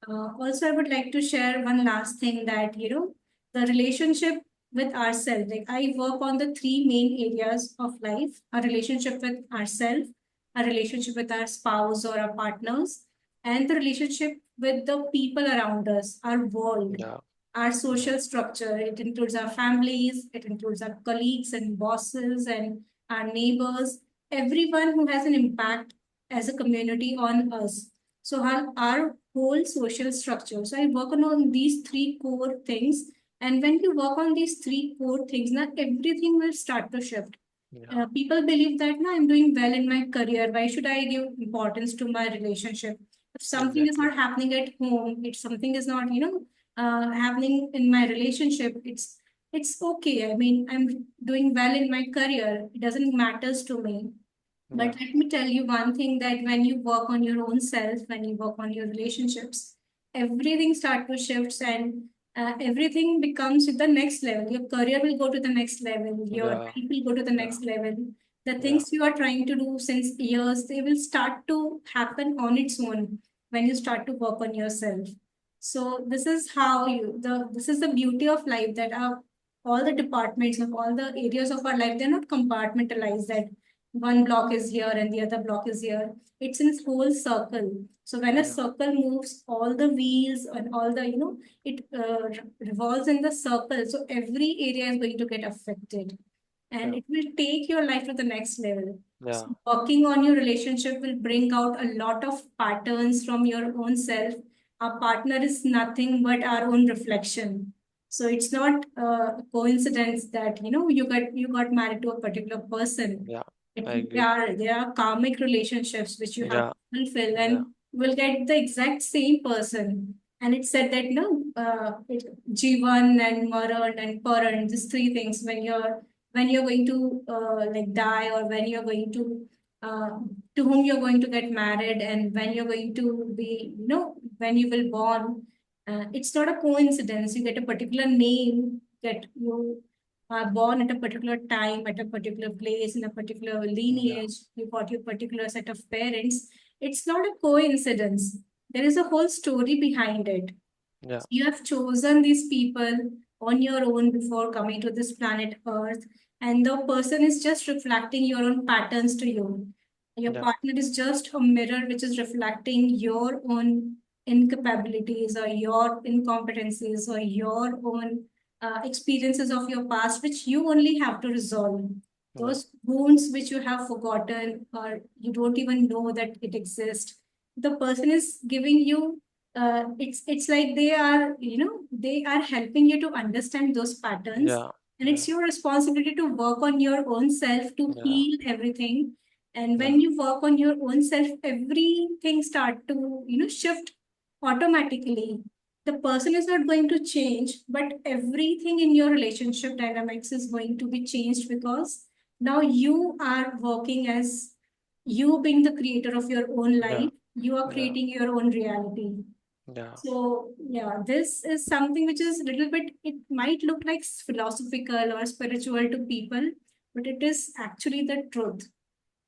also, I would like to share one last thing that, the relationship with ourselves. Like, I work on the three main areas of life: our relationship with ourselves, our relationship with our spouse or our partners, and the relationship with the people around us, our world, Yeah. our Yeah. social structure. It includes our families, it includes our colleagues and bosses and our neighbors, everyone who has an impact as a community on us. So our whole social structure. So I work on these three core things. And when you work on these three core things, now everything will start to shift. Yeah. People believe that no, I'm doing well in my career. Why should I give importance to my relationship? If something is Exactly. not happening at home, if something is not, happening in my relationship, it's okay. I mean, I'm doing well in my career. It doesn't matters to me. Yeah. But let me tell you one thing, that when you work on your own self, when you work on your relationships, everything start to shift, and everything becomes the next level. Your career will go to the next level. Your Yeah. life will go to the Yeah. next level. The Yeah. things you are trying to do since years, they will start to happen on its own when you start to work on yourself. So this is how this is the beauty of life, that all the departments of all the areas of our life, they're not compartmentalized, that one block is here and the other block is here. It's in this whole circle. So when a Yeah. circle moves, all the wheels and all the, it revolves in the circle. So every area is going to get affected, and Yeah. it will take your life to the next level. Yeah. So working on your relationship will bring out a lot of patterns from your own self. Our partner is nothing but our own reflection. So it's not a coincidence that you got married to a particular person. Yeah. I There agree. are there are karmic relationships which you have Yeah. to fulfill, Yeah. and you will get the exact same person. And it said that Jivan and Maran and Paran, these three things, when you're going to like die, or when you're going uh, to whom you're going to get married, and when you're going to be, when you will born, it's not a coincidence. You get a particular name, that you are born at a particular time, at a particular place, in a particular Yeah. lineage. You got your particular set of parents. It's not a coincidence. there is a whole story behind it. Yeah. You have chosen these people on your own before coming to this planet Earth, and the person is just reflecting your own patterns to you. Your Yeah. partner is just a mirror which is reflecting your own incapabilities or your incompetencies or your own experiences of your past, which you only have to resolve. Yeah. Those wounds which you have forgotten or you don't even know that it exists. The person is giving you it's like they are, they are helping you to understand those patterns, Yeah. and Yeah. it's your responsibility to work on your own self to Yeah. heal everything. And Yeah. when you work on your own self, everything start to shift automatically. The person is not going to change, but everything in your relationship dynamics is going to be changed, because now you are working as you being the creator of your own Yeah. life. You are Yeah. creating your own reality. Yeah. So, yeah, this is something which is a little bit, it might look like philosophical or spiritual to people, but it is actually the truth.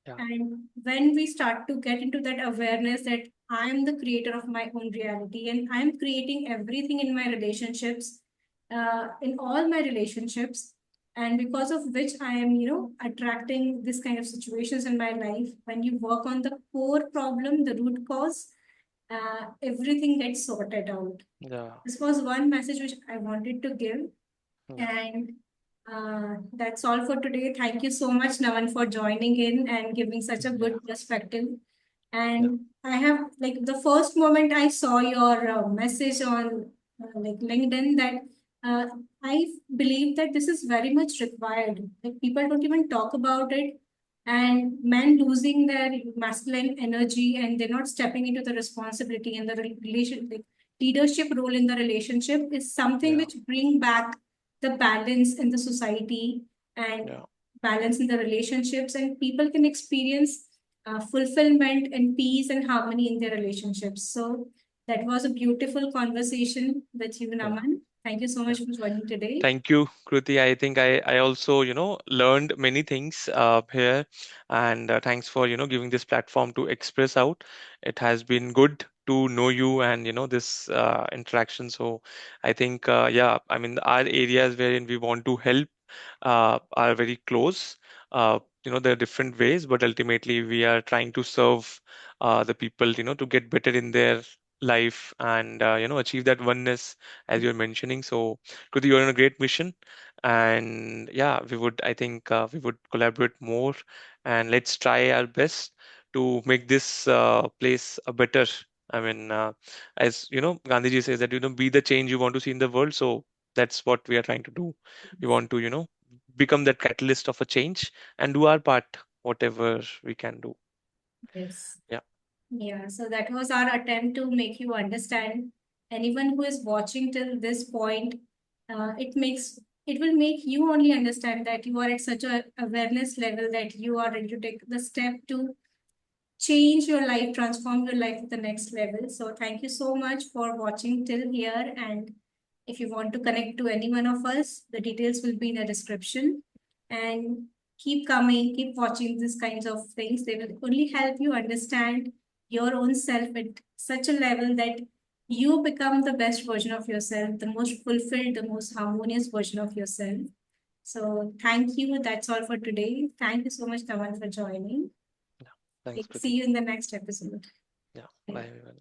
Yeah. And when we start to get into that awareness that I am the creator of my own reality and I'm creating everything in my relationships, in all my relationships, and because of which I am, attracting this kind of situations in my life. When you work on the core problem, the root cause, everything gets sorted out. Yeah. This was one message which I wanted to give. Yeah. And that's all for today. Thank you so much, Naman, for joining in and giving such a Yeah. good perspective. Yeah. And I have, like, the first moment I saw your message on like LinkedIn, that uh, I believe that this is very much required. Like, people don't even talk about it, and men losing their masculine energy and they're not stepping into the responsibility and the relation, like, leadership role in the relationship is something Yeah. which bring back the balance in the society and Yeah. balance in the relationships, and people can experience fulfillment and peace and harmony in their relationships. So that was a beautiful conversation with you, Yeah. Naman. Thank you so Yeah. much for joining today. Thank you, Kruti. I think I also, learned many things here, and thanks for, giving this platform to express out. It has been good to know you and, this interaction. So I think, yeah, I mean, our areas wherein we want to help are very close. There are different ways, but ultimately we are trying to serve the people, to get better in their life and, achieve that oneness as you're mentioning. So, Kruti, you're on a great mission. And yeah, I think we would collaborate more and let's try our best to make this place a better. I mean, as Gandhiji says that, be the change you want to see in the world. So that's what we are trying to do. We want to, become that catalyst of a change and do our part, whatever we can do. Yes. Yeah. Yeah, so that was our attempt to make you understand. Anyone who is watching till this point, it will make you only understand that you are at such a awareness level that you are ready to take the step to change your life, transform your life to the next level. So thank you so much for watching till here. And if you want to connect to any one of us, the details will be in the description. And keep coming, keep watching these kinds of things. They will only help you understand your own self at such a level that you become the best version of yourself, the most fulfilled, the most harmonious version of yourself. So thank you. That's all for today. Thank you so much, Taman, for joining. Yeah. Thanks, See Kruti. you in the next episode. Yeah. Bye, Bye. everyone.